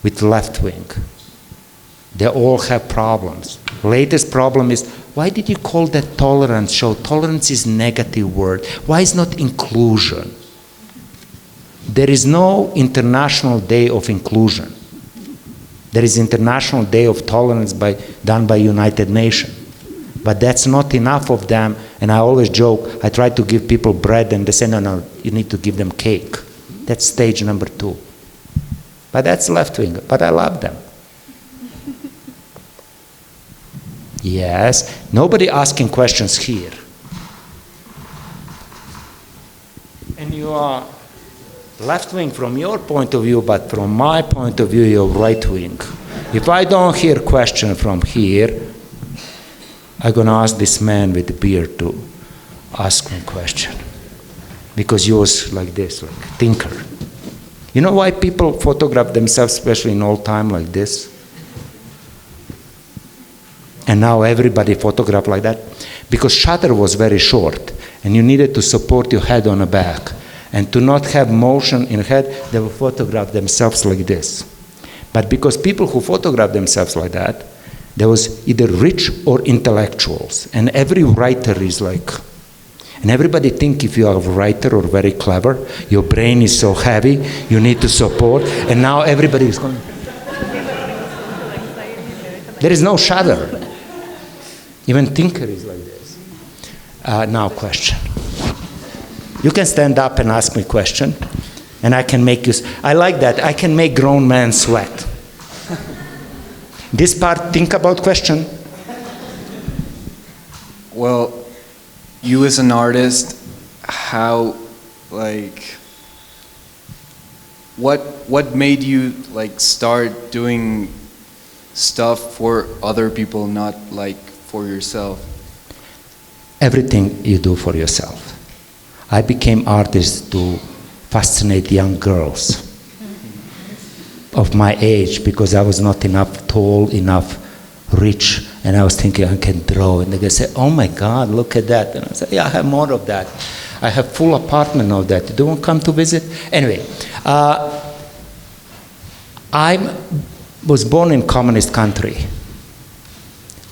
Speaker 2: with left wing. They all have problems. Latest problem is, why did you call that tolerance show? Tolerance is negative word. Why is not inclusion? There is no International Day of Inclusion. There is International Day of Tolerance done by United Nations. But that's not enough of them, and I always joke, I try to give people bread and they say, no, you need to give them cake. That's stage number 2. But that's left wing, but I love them. Yes, nobody asking questions here. And you are left wing from your point of view, but from my point of view, you're right wing. If I don't hear question from here, I'm going to ask this man with the beard to ask me a question. Because he was like this, like thinker. You know why people photograph themselves, especially in old time, like this? And now everybody photograph like that? Because shutter was very short, and you needed to support your head on the back. And to not have motion in head, they will photograph themselves like this. But because people who photograph themselves like that, there was either rich or intellectuals. And every writer is like, and everybody think if you are a writer or very clever, your brain is so heavy, you need to support, and now everybody is going. There is no shudder. Even thinker is like this. Now question. You can stand up and ask me a question, and I can make you, I like that, I can make grown men sweat. This part, think about question.
Speaker 7: Well, you as an artist, how, like, what made you, like, start doing stuff for other people, not, like, for yourself?
Speaker 2: Everything you do for yourself. I became artist to fascinate young girls of my age because I was not enough tall, enough rich, and I was thinking I can draw. And they say, oh my God, look at that. And I said, yeah, I have more of that. I have full apartment of that. Do you want to come to visit? Anyway, I was born in communist country.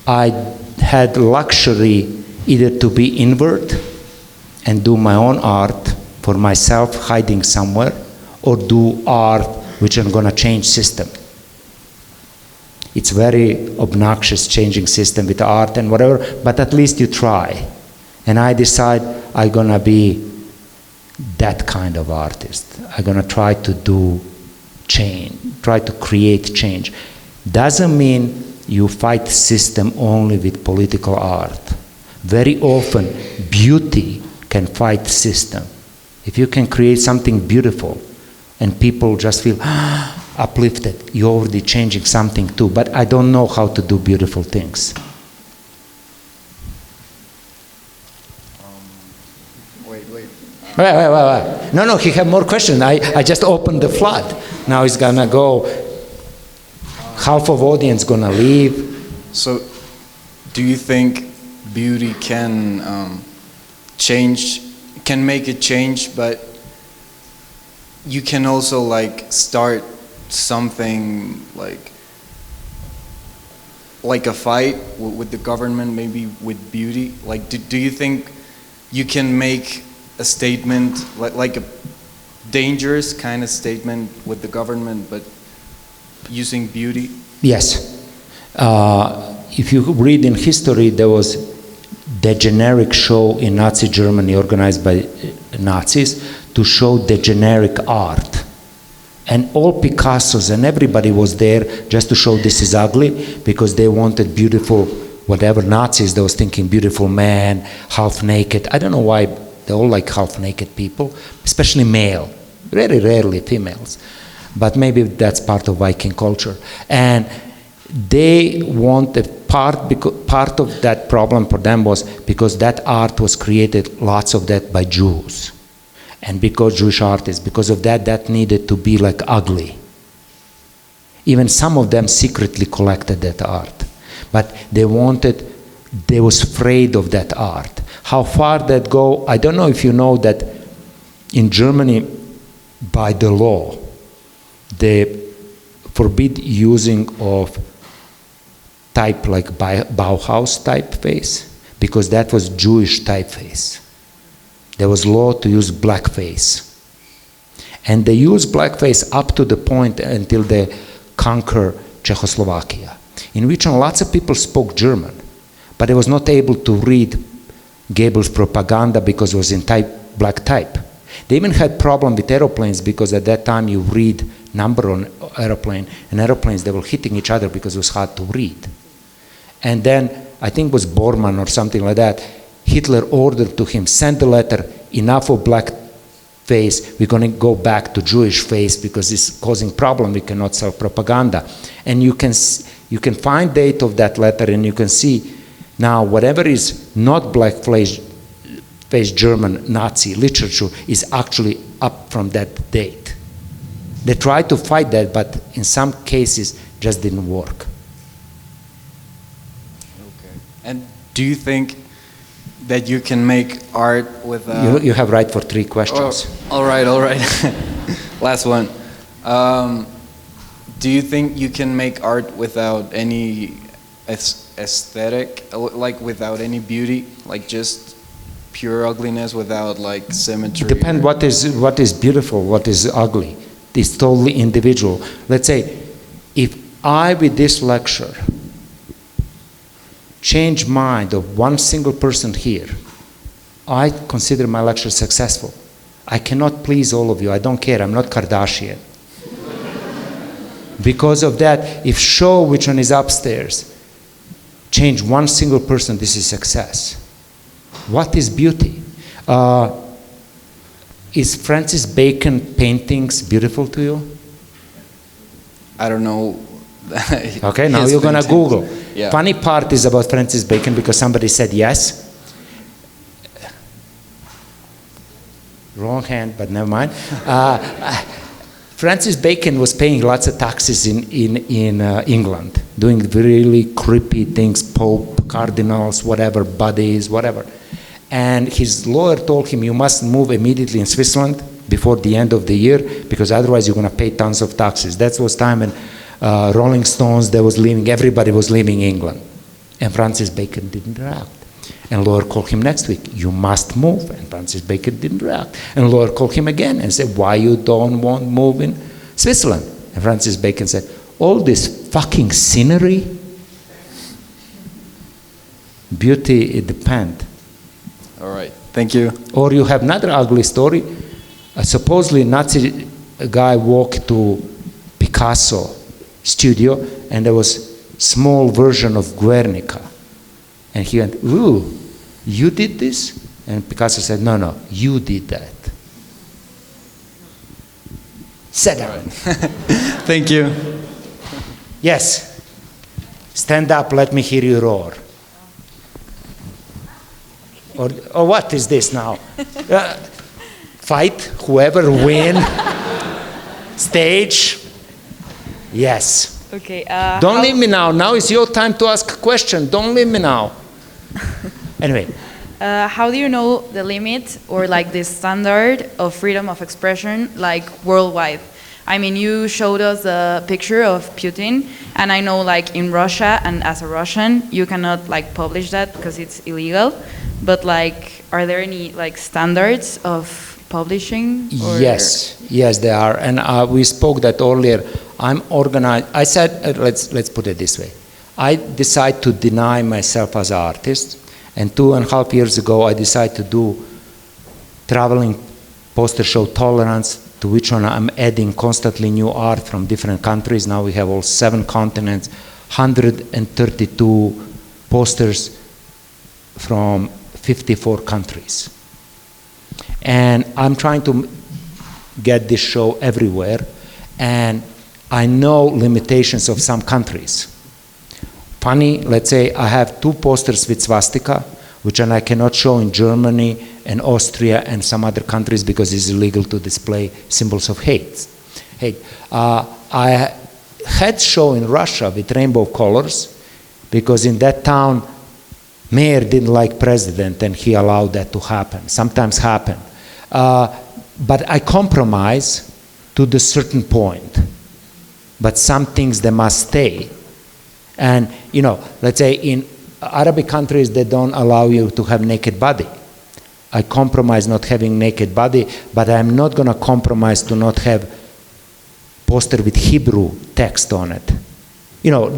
Speaker 2: I had luxury either to be invert and do my own art for myself, hiding somewhere, or do art which I'm going to change system. It's very obnoxious changing system with art and whatever, but at least you try. And I decide I'm going to be that kind of artist. I'm going to try to do change, try to create change. Doesn't mean you fight system only with political art. Very often, beauty can fight system. If you can create something beautiful and people just feel uplifted, you're already changing something too. But I don't know how to do beautiful things. Wait. No, he have more questions. I just opened the flood. Now he's gonna go half of audience gonna leave.
Speaker 7: So, do you think beauty can change, can make a change, but you can also like start something like a fight with the government, maybe with beauty? Like, do you think you can make a statement, like a dangerous kind of statement with the government, but using beauty?
Speaker 2: Yes. If you read in history, there was the generic show in Nazi Germany organized by Nazis to show the generic art. And all Picassos and everybody was there just to show this is ugly, because they wanted beautiful, whatever Nazis, they was thinking beautiful man, half naked. I don't know why they all like half naked people, especially male, very rarely females. But maybe that's part of Viking culture. And they wanted part of that problem for them was because that art was created, lots of that by Jews. And because Jewish artists, because of that, that needed to be like ugly. Even some of them secretly collected that art. But they was afraid of that art. How far that go, I don't know if you know that in Germany, by the law, they forbid using of type like Bauhaus typeface, because that was Jewish typeface. There was law to use blackface. And they used blackface up to the point until they conquer Czechoslovakia, in which lots of people spoke German, but they was not able to read Goebbels' propaganda because it was in black type. They even had problem with aeroplanes, because at that time you read number on aeroplane, and aeroplanes, they were hitting each other because it was hard to read. And then, I think it was Bormann or something like that, Hitler ordered to him, send a letter, enough of black face, we're going to go back to Jewish face because it's causing problem, we cannot sell propaganda. And you can find date of that letter, and you can see now whatever is not black face German Nazi literature is actually up from that date. They tried to fight that, but in some cases just didn't work.
Speaker 7: Okay. And do you think that you can make art with
Speaker 2: You have right for 3 questions.
Speaker 7: Oh, all right. Last one. Do you think you can make art without any aesthetic, like without any beauty, like just pure ugliness, without like symmetry?
Speaker 2: Depend what is beautiful, what is ugly. It's totally individual. Let's say, if I with this lecture change mind of one single person here, I consider my lecture successful. I cannot please all of you. I don't care. I'm not Kardashian. Because of that, if show which one is upstairs, change one single person, this is success. What is beauty? Is Francis Bacon paintings beautiful to you?
Speaker 7: I don't know.
Speaker 2: Okay, now you're going to Google.
Speaker 7: Yeah.
Speaker 2: Funny part is about Francis Bacon, because somebody said yes. Wrong hand, but never mind. Francis Bacon was paying lots of taxes in England, doing really creepy things, Pope, cardinals, whatever, buddies, whatever. And his lawyer told him, you must move immediately in Switzerland before the end of the year, because otherwise you're going to pay tons of taxes. That was time when Rolling Stones, everybody was leaving England. And Francis Bacon didn't react. And lawyer called him next week, you must move. And Francis Bacon didn't react. And lawyer called him again and said, why you don't want to move in Switzerland? And Francis Bacon said, all this fucking scenery, beauty, it depends.
Speaker 7: All right, thank you.
Speaker 2: Or you have another ugly story. Supposedly Nazi guy walked to Picasso studio, and there was small version of Guernica. And he went, ooh, you did this? And Picasso said, no, you did that. Sit down.
Speaker 7: Thank you.
Speaker 2: Yes. Stand up, let me hear you roar. Or what is this now? Fight, whoever win. Stage. Yes.
Speaker 8: Okay.
Speaker 2: Don't leave me now. Now is your time to ask a question. Don't leave me now. Anyway.
Speaker 8: How do you know the limit or like the standard of freedom of expression like worldwide? I mean, you showed us a picture of Putin, and I know like in Russia, and as a Russian, you cannot like publish that because it's illegal. But like, are there any like standards of publishing? Or?
Speaker 2: Yes, there are, and we spoke that earlier. I'm organized. I said, let's put it this way. I decided to deny myself as an artist, and 2.5 years ago, I decided to do traveling poster show Tolerance, to which one I'm adding constantly new art from different countries. Now we have all 7 continents, 132 posters from 54 countries. And I'm trying to get this show everywhere, and I know limitations of some countries. Funny, let's say I have 2 posters with swastika, which I cannot show in Germany and Austria and some other countries because it's illegal to display symbols of hate. I had show in Russia with rainbow colors because in that town, mayor didn't like president and he allowed that to happen, sometimes happen. But I compromise to the certain point. But some things, they must stay. And, you know, let's say in Arabic countries, they don't allow you to have naked body. I compromise not having naked body, but I'm not going to compromise to not have poster with Hebrew text on it. You know,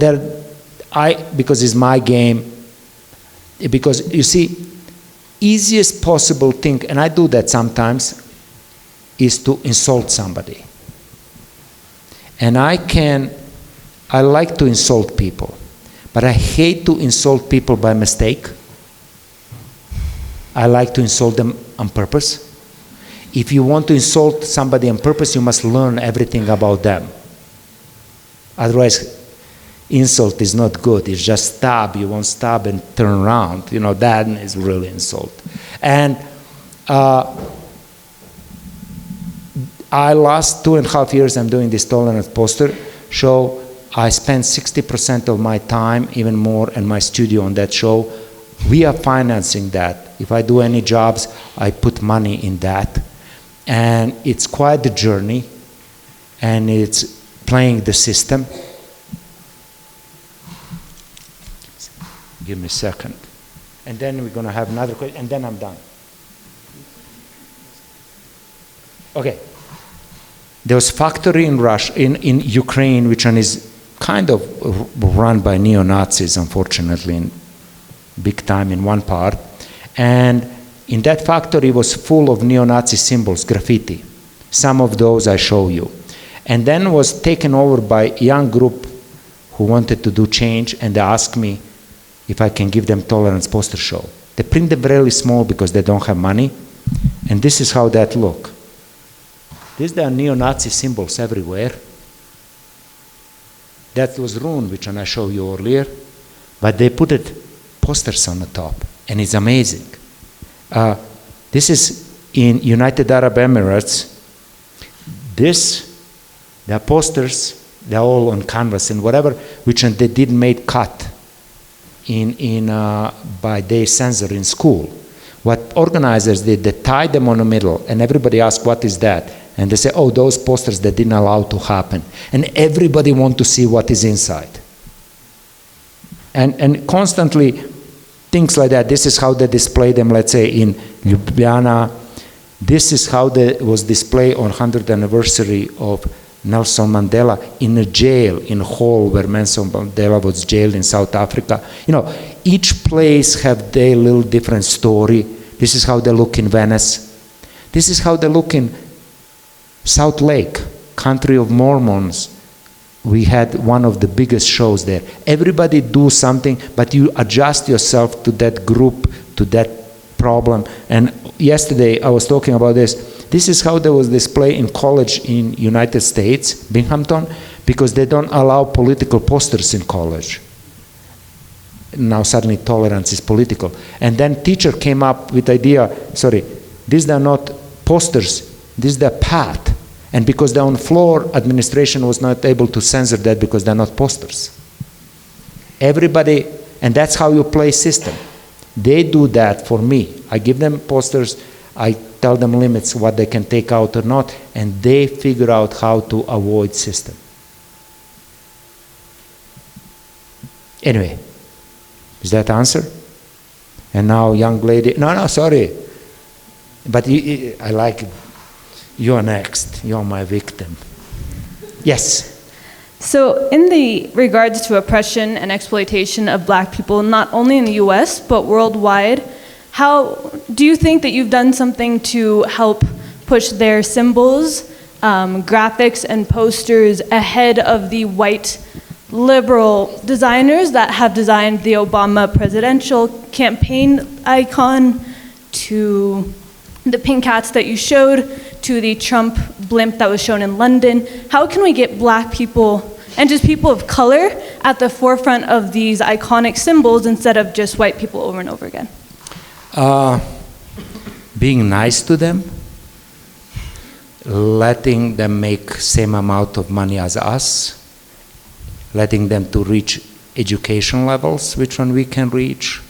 Speaker 2: because it's my game, because you see, easiest possible thing, and I do that sometimes, is to insult somebody. And I like to insult people, but I hate to insult people by mistake. I like to insult them on purpose. If you want to insult somebody on purpose, you must learn everything about them. Otherwise, insult is not good. It's just stab. You won't stab and turn around. You know, that is really insult. And I last 2.5 years I'm doing this tolerance poster show. I spend 60% of my time, even more, in my studio on that show. We are financing that. If I do any jobs, I put money in that. And it's quite a journey, and it's playing the system. Give me a second. And then we're going to have another question, and then I'm done. Okay. There was a factory in Russia, in Ukraine, which one is kind of run by neo-Nazis, unfortunately, in big time in one part. And in that factory was full of neo-Nazi symbols, graffiti. Some of those I show you. And then was taken over by a young group who wanted to do change, and they asked me if I can give them tolerance poster show. They print them really small because they don't have money. And this is how that look. These are neo-Nazi symbols everywhere. That was Rune, which I showed you earlier. But they put posters on the top, and it's amazing. This is in United Arab Emirates. The posters, they're all on canvas and whatever, which they didn't make cut by their censor in school. What organizers did, they tied them on the middle, and everybody asked, what is that? And they say, oh, those posters that didn't allow to happen. And everybody wants to see what is inside. And constantly, things like that. This is how they display them, let's say, in Ljubljana. This is how they was displayed on 100th anniversary of Nelson Mandela in a jail, in a hall where Nelson Mandela was jailed in South Africa. You know, each place have their little different story. This is how they look in Venice. This is how they look in South Lake, country of Mormons. We had one of the biggest shows there. Everybody do something, but you adjust yourself to that group, to that problem. And yesterday I was talking about this. This is how there was display in college in United States, Binghamton, because they don't allow political posters in college. Now suddenly tolerance is political. And then teacher came up with idea, sorry, these are not posters, this is the path. And because the on-floor administration was not able to censor that because they're not posters. Everybody, and that's how you play system. They do that for me. I give them posters, I tell them limits, what they can take out or not, and they figure out how to avoid system. Anyway, is that answer? And now, young lady, no, sorry. But I like it. You're next. You're my victim. Yes.
Speaker 9: So in the regards to oppression and exploitation of black people, not only in the US, but worldwide, how do you think that you've done something to help push their symbols, graphics, and posters ahead of the white liberal designers that have designed the Obama presidential campaign icon, to the pink hats that you showed, to the Trump blimp that was shown in London? How can we get black people and just people of color at the forefront of these iconic symbols instead of just white people over and over again?
Speaker 2: Being nice to them, letting them make same amount of money as us, letting them to reach education levels, which one we can reach,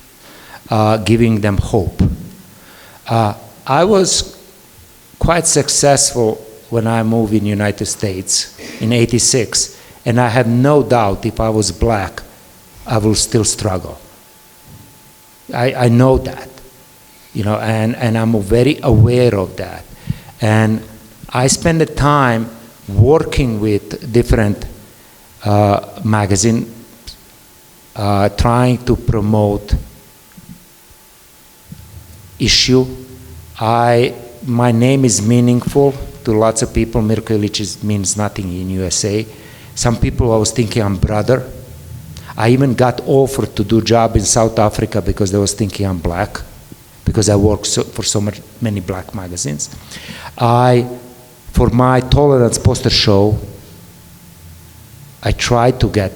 Speaker 2: giving them hope. I was quite successful when I moved in the United States in '86, and I have no doubt if I was black, I will still struggle. I know that, you know, and I'm very aware of that. And I spend the time working with different magazines, trying to promote issue. My name is meaningful to lots of people. Mirko Ilić means nothing in USA. Some people I was thinking I'm brother. I even got offered to do job in South Africa because they was thinking I'm black, because I work for many black magazines. For my tolerance poster show, I try to get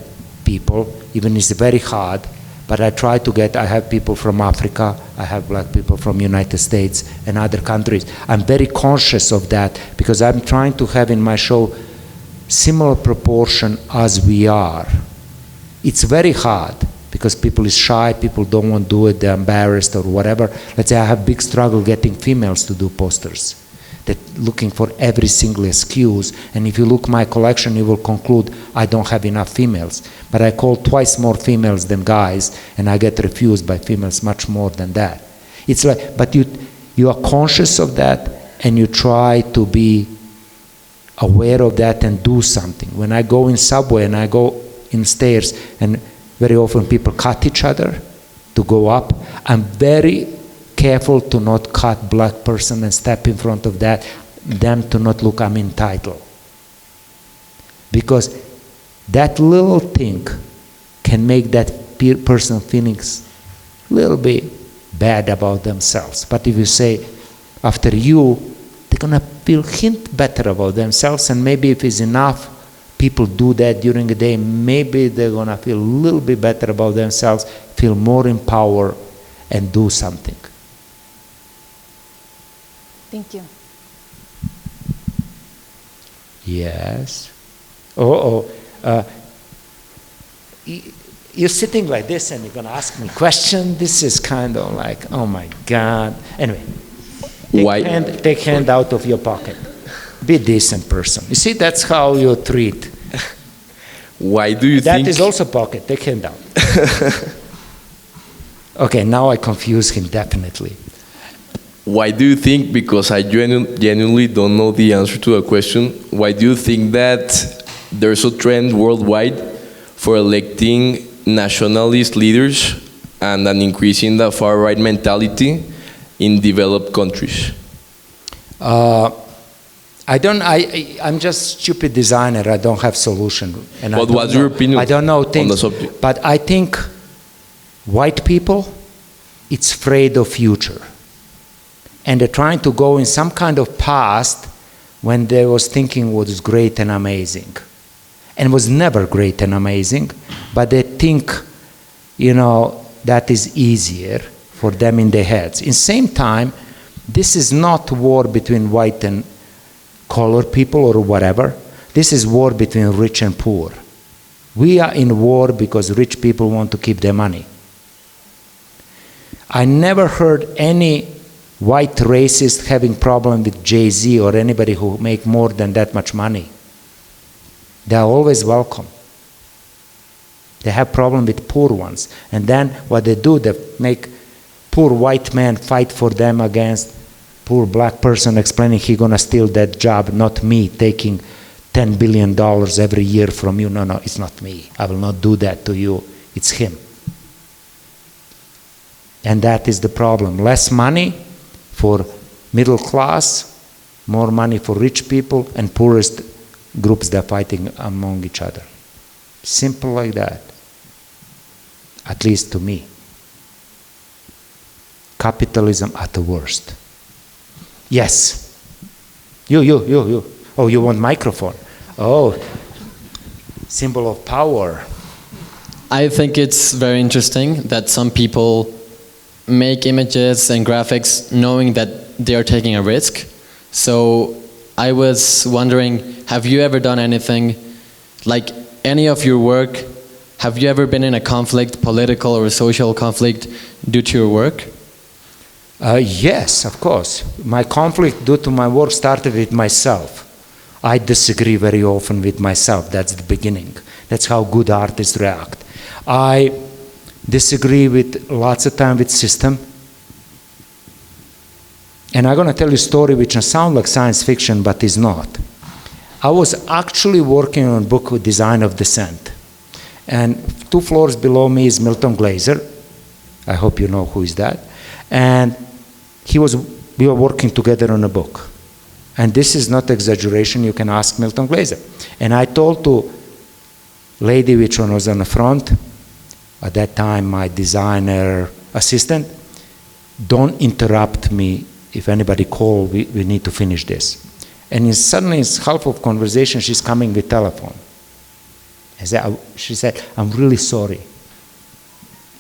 Speaker 2: people, even it's very hard, but I try to get, I have people from Africa, I have black people from United States and other countries. I'm very conscious of that because I'm trying to have in my show similar proportion as we are. It's very hard because people is shy, people don't want to do it, they're embarrassed or whatever. Let's say I have big struggle getting females to do posters. They're looking for every single excuse, and if you look my collection, you will conclude I don't have enough females. But I call twice more females than guys, and I get refused by females much more than that. It's like, but you are conscious of that, and you try to be aware of that and do something. When I go in subway and I go in stairs, and very often people cut each other to go up, I'm very careful to not cut black person and step in front of them to not look I'm entitled. Because that little thing can make that person feeling a little bit bad about themselves. But if you say, after you, they're gonna feel hint better about themselves, and maybe if it's enough people do that during the day, maybe they're gonna feel a little bit better about themselves, feel more empowered, and do something.
Speaker 9: Thank you.
Speaker 2: Yes. You're sitting like this and you're going to ask me a question. This is kind of like, oh my God. Anyway, take hand out of your pocket. Be a decent person. You see, that's how you treat.
Speaker 10: Why do you think...
Speaker 2: That is also pocket. Take hand out. Okay, now I confuse him definitely.
Speaker 10: Why do you think, because I genuinely don't know the answer to the question, why do you think that there's a trend worldwide for electing nationalist leaders and an increase in the far-right mentality in developed countries?
Speaker 2: I'm just stupid designer. I don't have solution. And
Speaker 10: but what's your opinion
Speaker 2: I don't know things,
Speaker 10: on the subject?
Speaker 2: But I think white people, it's afraid of future. And they're trying to go in some kind of past when they was thinking what was great and amazing. And was never great and amazing, but they think, you know, that is easier for them in their heads. In the same time, this is not war between white and colored people or whatever. This is war between rich and poor. We are in war because rich people want to keep their money. I never heard any white racist having problem with Jay-Z or anybody who make more than that much money. They are always welcome. They have problem with poor ones. And then what they do, they make poor white man fight for them against poor black person explaining he gonna steal that job, not me taking $10 billion every year from you. No, it's not me. I will not do that to you. It's him. And that is the problem. Less money for middle class, more money for rich people, and poorest groups that are fighting among each other. Simple like that. At least to me. Capitalism at the worst. Yes. You. Oh, you want microphone? Oh, symbol of power.
Speaker 11: I think it's very interesting that some people make images and graphics knowing that they are taking a risk. So I was wondering, have you ever done anything, like any of your work, have you ever been in a conflict, political or social conflict, due to your work?
Speaker 2: Yes, of course. My conflict due to my work started with myself. I disagree very often with myself. That's the beginning. That's how good artists react. I disagree with lots of time with system. And I'm going to tell you a story which sounds like science fiction, but is not. I was actually working on a book with Design of Dissent. And 2 floors below me is Milton Glaser. I hope you know who is that. And we were working together on a book. And this is not exaggeration, you can ask Milton Glaser. And I told to lady which one was on the front, at that time my designer assistant, don't interrupt me if anybody call, we need to finish this. And suddenly in half of conversation she's coming with telephone. She said, I'm really sorry.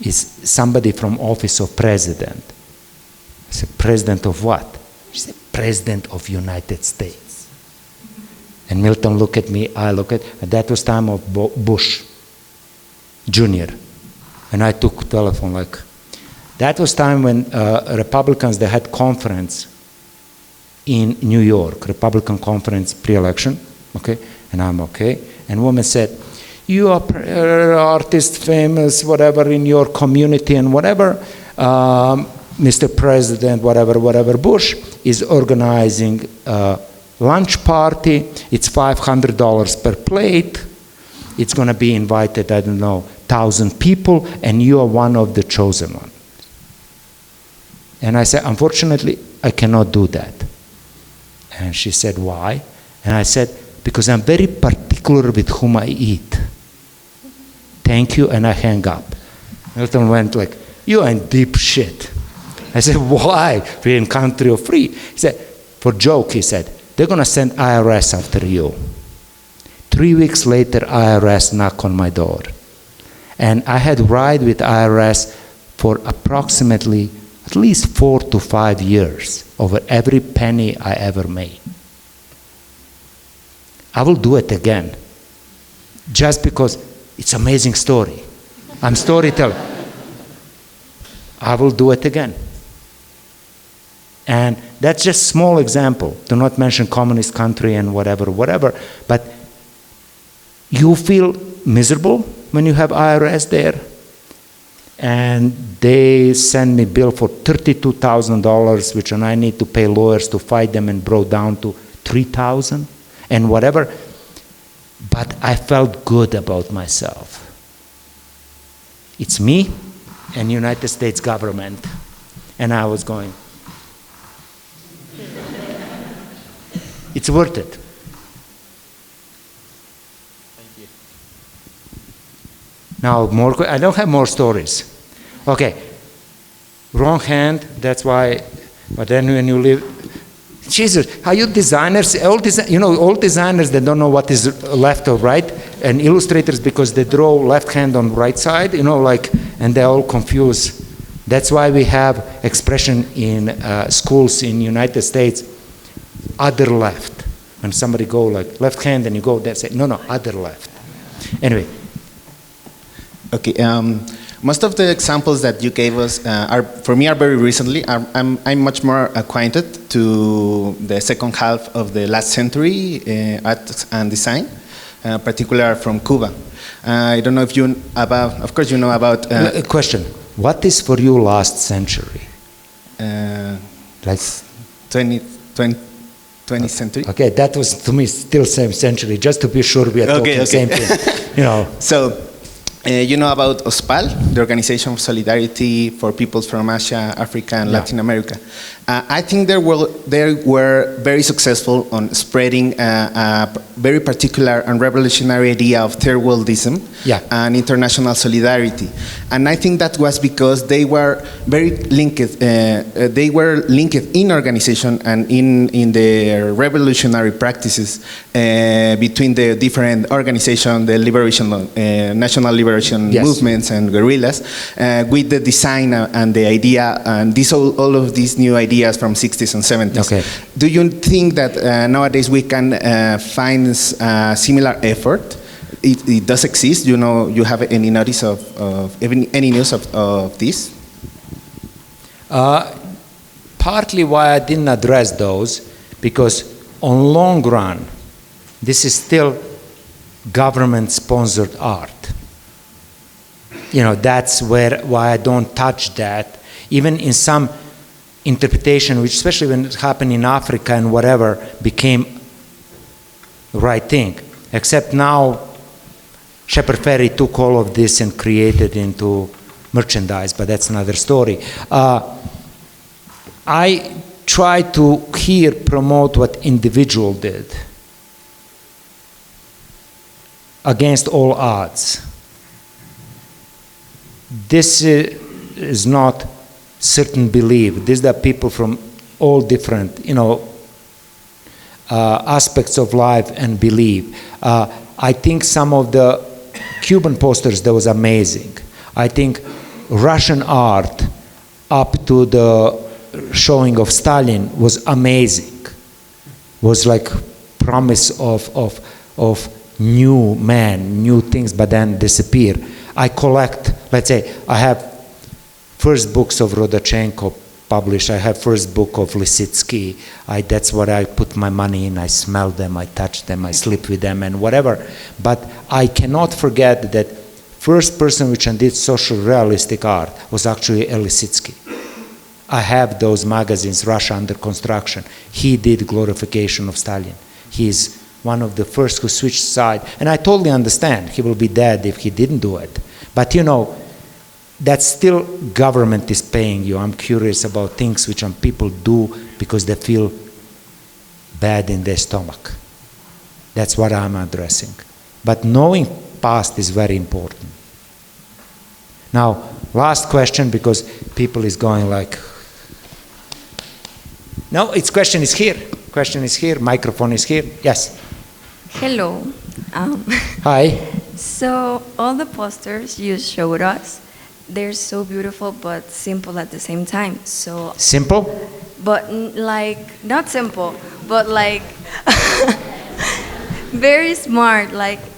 Speaker 2: It's somebody from office of president. I said, president of what? She said, President of United States. And Milton looked at me, I looked at that was time of Bush Jr. And I took telephone like, that was time when Republicans, they had conference in New York, Republican conference pre-election, okay? And I'm okay. And woman said, you are artist, famous, whatever in your community and whatever, Mr. President, whatever Bush is organizing a lunch party. It's $500 per plate. It's going to be invited, I don't know, 1,000 people, and you are one of the chosen ones. And I said, unfortunately, I cannot do that. And she said, why? And I said, because I'm very particular with whom I eat. Thank you, and I hang up. Milton went like, you're in deep shit. I said, why? We're in country of free. He said, for joke, he said, they're going to send IRS after you. 3 weeks later, IRS knocked on my door. And I had ride with IRS for approximately at least 4 to 5 years over every penny I ever made. I will do it again, just because it's an amazing story. I'm storyteller. I will do it again. And that's just a small example, to not mention communist country and whatever. But you feel miserable when you have IRS there. And they send me bill for $32,000, which I need to pay lawyers to fight them, and brought down to $3,000 and whatever. But I felt good about myself. It's me and United States government. And I was going, it's worth it.
Speaker 11: Thank you.
Speaker 2: Now, I don't have more stories. Okay, wrong hand, that's why, but then when you leave, Jesus, are you designers? All designers, they don't know what is left or right, and illustrators, because they draw left hand on right side, and they're all confused. That's why we have expression in schools in United States, other left. When somebody go like left hand and you go, they say, no, other left. Anyway.
Speaker 12: Okay. Most of the examples that you gave us for me are very recently. I'm much more acquainted to the second half of the last century, art and design, particularly from Cuba. I don't know if you of course you know about.
Speaker 2: Question: what is for you last century?
Speaker 12: Like 20th century.
Speaker 2: Okay, that was to me still same century. Just to be sure we are talking same thing. You know.
Speaker 12: So. You know about OSPAL, the Organization of Solidarity for Peoples from Asia, Africa, and Latin America. I think they were very successful on spreading a very particular and revolutionary idea of third worldism and international solidarity. And I think that was because they were very linked. They were linked in organization and in their revolutionary practices between the different organizations, the liberation, national liberation movements and guerrillas, with the design and the idea and all of these new ideas from 60s and 70s. Okay. Do you think that nowadays we can find a similar effort? It does exist. You know, you have any notice of any news of this?
Speaker 2: Partly why I didn't address those, because on long run, this is still government-sponsored art. You know, that's why I don't touch that. Even in some interpretation, which especially when it happened in Africa and whatever, became the right thing. Except now, Shepard Fairey took all of this and created into merchandise, but that's another story. I try to here promote what individual did against all odds. This is not certain belief. These are people from all different, aspects of life and belief. I think some of the Cuban posters, that was amazing. I think Russian art up to the showing of Stalin was amazing. Was like promise of new man, new things, but then disappear. I collect, let's say, I have first books of Rodachenko published. I have first book of Lisitsky. That's what I put my money in. I smell them, I touch them, I sleep with them and whatever. But I cannot forget that first person which did social realistic art was actually Lisitsky. I have those magazines, Russia Under Construction. He did glorification of Stalin. He's one of the first who switched side. And I totally understand. He will be dead if he didn't do it. But that still government is paying you. I'm curious about things which people do because they feel bad in their stomach. That's what I'm addressing. But knowing past is very important. Now, last question, because people is going like, no, its question is here. Question is here, microphone is here. Yes.
Speaker 13: Hello.
Speaker 2: Hi.
Speaker 13: So all the posters you showed us, they're so beautiful but simple at the same time. So
Speaker 2: simple?
Speaker 13: But not simple, but very smart,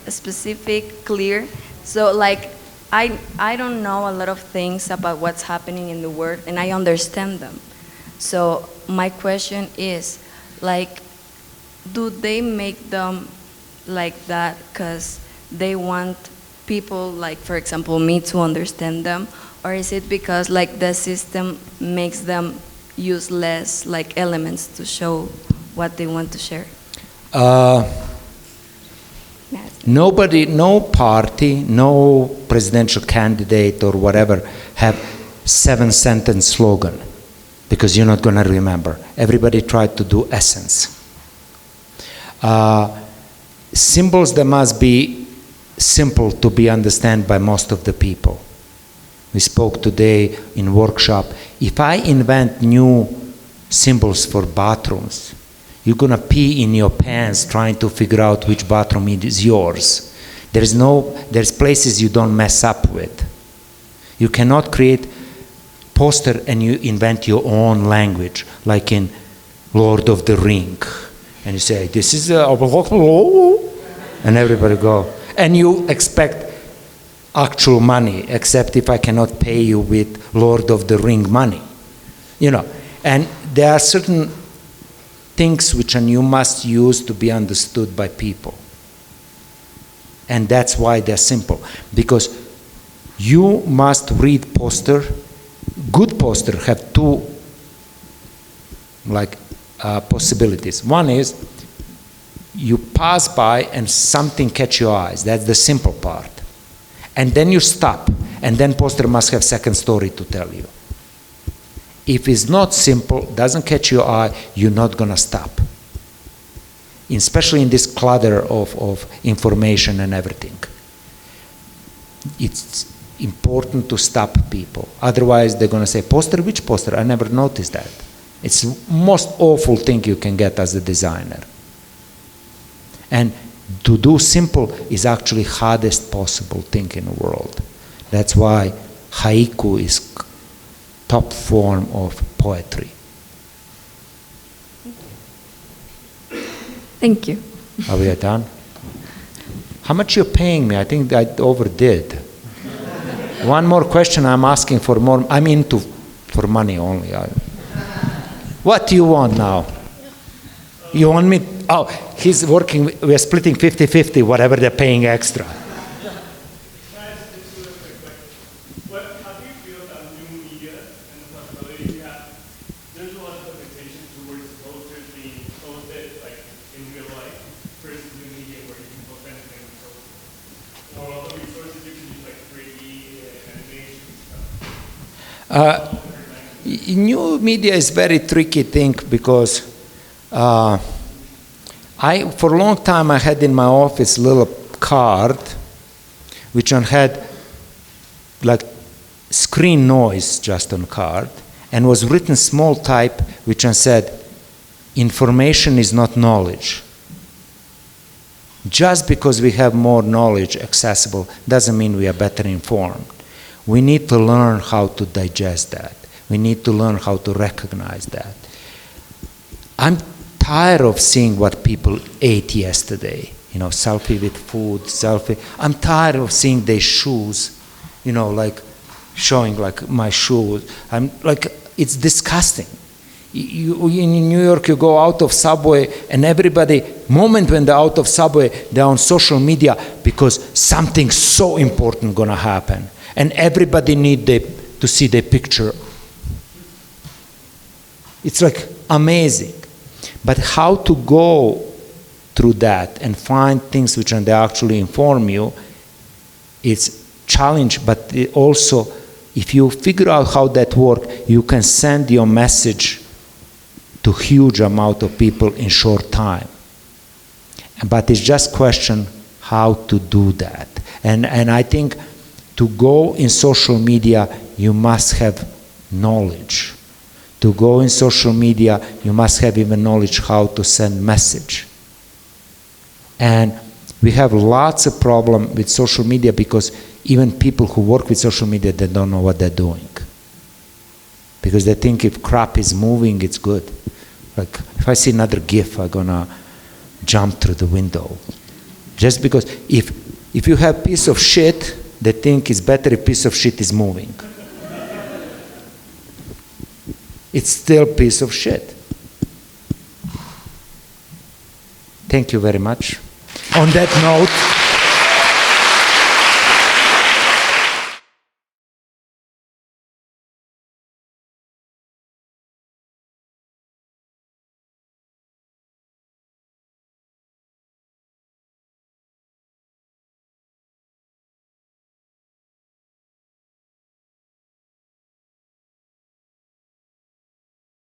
Speaker 13: specific, clear. So I don't know a lot of things about what's happening in the world, and I understand them. So my question is, do they make them like that because they want people, for example, me to understand them? Or is it because the system makes them use less elements to show what they want to share?
Speaker 2: Nobody, no party, no presidential candidate or whatever have 7-sentence slogan, because you're not going to remember. Everybody tried to do essence. Symbols that must be simple to be understood by most of the people. We spoke today in workshop. If I invent new symbols for bathrooms, you're going to pee in your pants trying to figure out which bathroom is yours. There's places you don't mess up with. You cannot create poster and you invent your own language, like in Lord of the Ring. And you say, this is and everybody go. And you expect actual money, except if I cannot pay you with Lord of the Ring money. You know, and there are certain things which you must use to be understood by people. And that's why they're simple. Because you must read poster. Good poster have two possibilities. One is you pass by and something catch your eyes. That's the simple part. And then you stop. And then poster must have second story to tell you. If it's not simple, doesn't catch your eye, you're not going to stop. Especially in this clutter of information and everything. It's important to stop people. Otherwise, they're going to say, poster? Which poster? I never noticed that. It's the most awful thing you can get as a designer. And to do simple is actually hardest possible thing in the world. That's why haiku is top form of poetry.
Speaker 13: Thank you.
Speaker 2: Are we done? How much you're paying me? I think I overdid. One more question. I'm asking for more. I'm into for money only. What do you want now? You want me? Oh, he's working. We're splitting 50-50, whatever they're paying extra. New media is very tricky thing because for a long time I had in my office a little card which had like screen noise just on card and was written small type which said, information is not knowledge. Just because we have more knowledge accessible doesn't mean we are better informed. We need to learn how to digest that. We need to learn how to recognize that. I'm tired of seeing what people ate yesterday. You know, selfie with food, selfie. I'm tired of seeing their shoes, you know, like showing like my shoes. I'm like, it's disgusting. In New York, you go out of subway and everybody, moment when they're out of subway, they're on social media because something so important gonna happen. And everybody need to see the picture. It's like amazing. But how to go through that and find things which they actually inform you, it's challenge, but also if you figure out how that works, you can send your message to huge amount of people in short time. But it's just question how to do that. And I think to go in social media, you must have knowledge. To go in social media, you must have even knowledge how to send message. And we have lots of problem with social media because even people who work with social media, they don't know what they're doing. Because they think if crap is moving, it's good. Like if I see another GIF, I'm gonna jump through the window. Just because if you have piece of shit, they think it's better if piece of shit is moving. It's still a piece of shit. Thank you very much. On that note,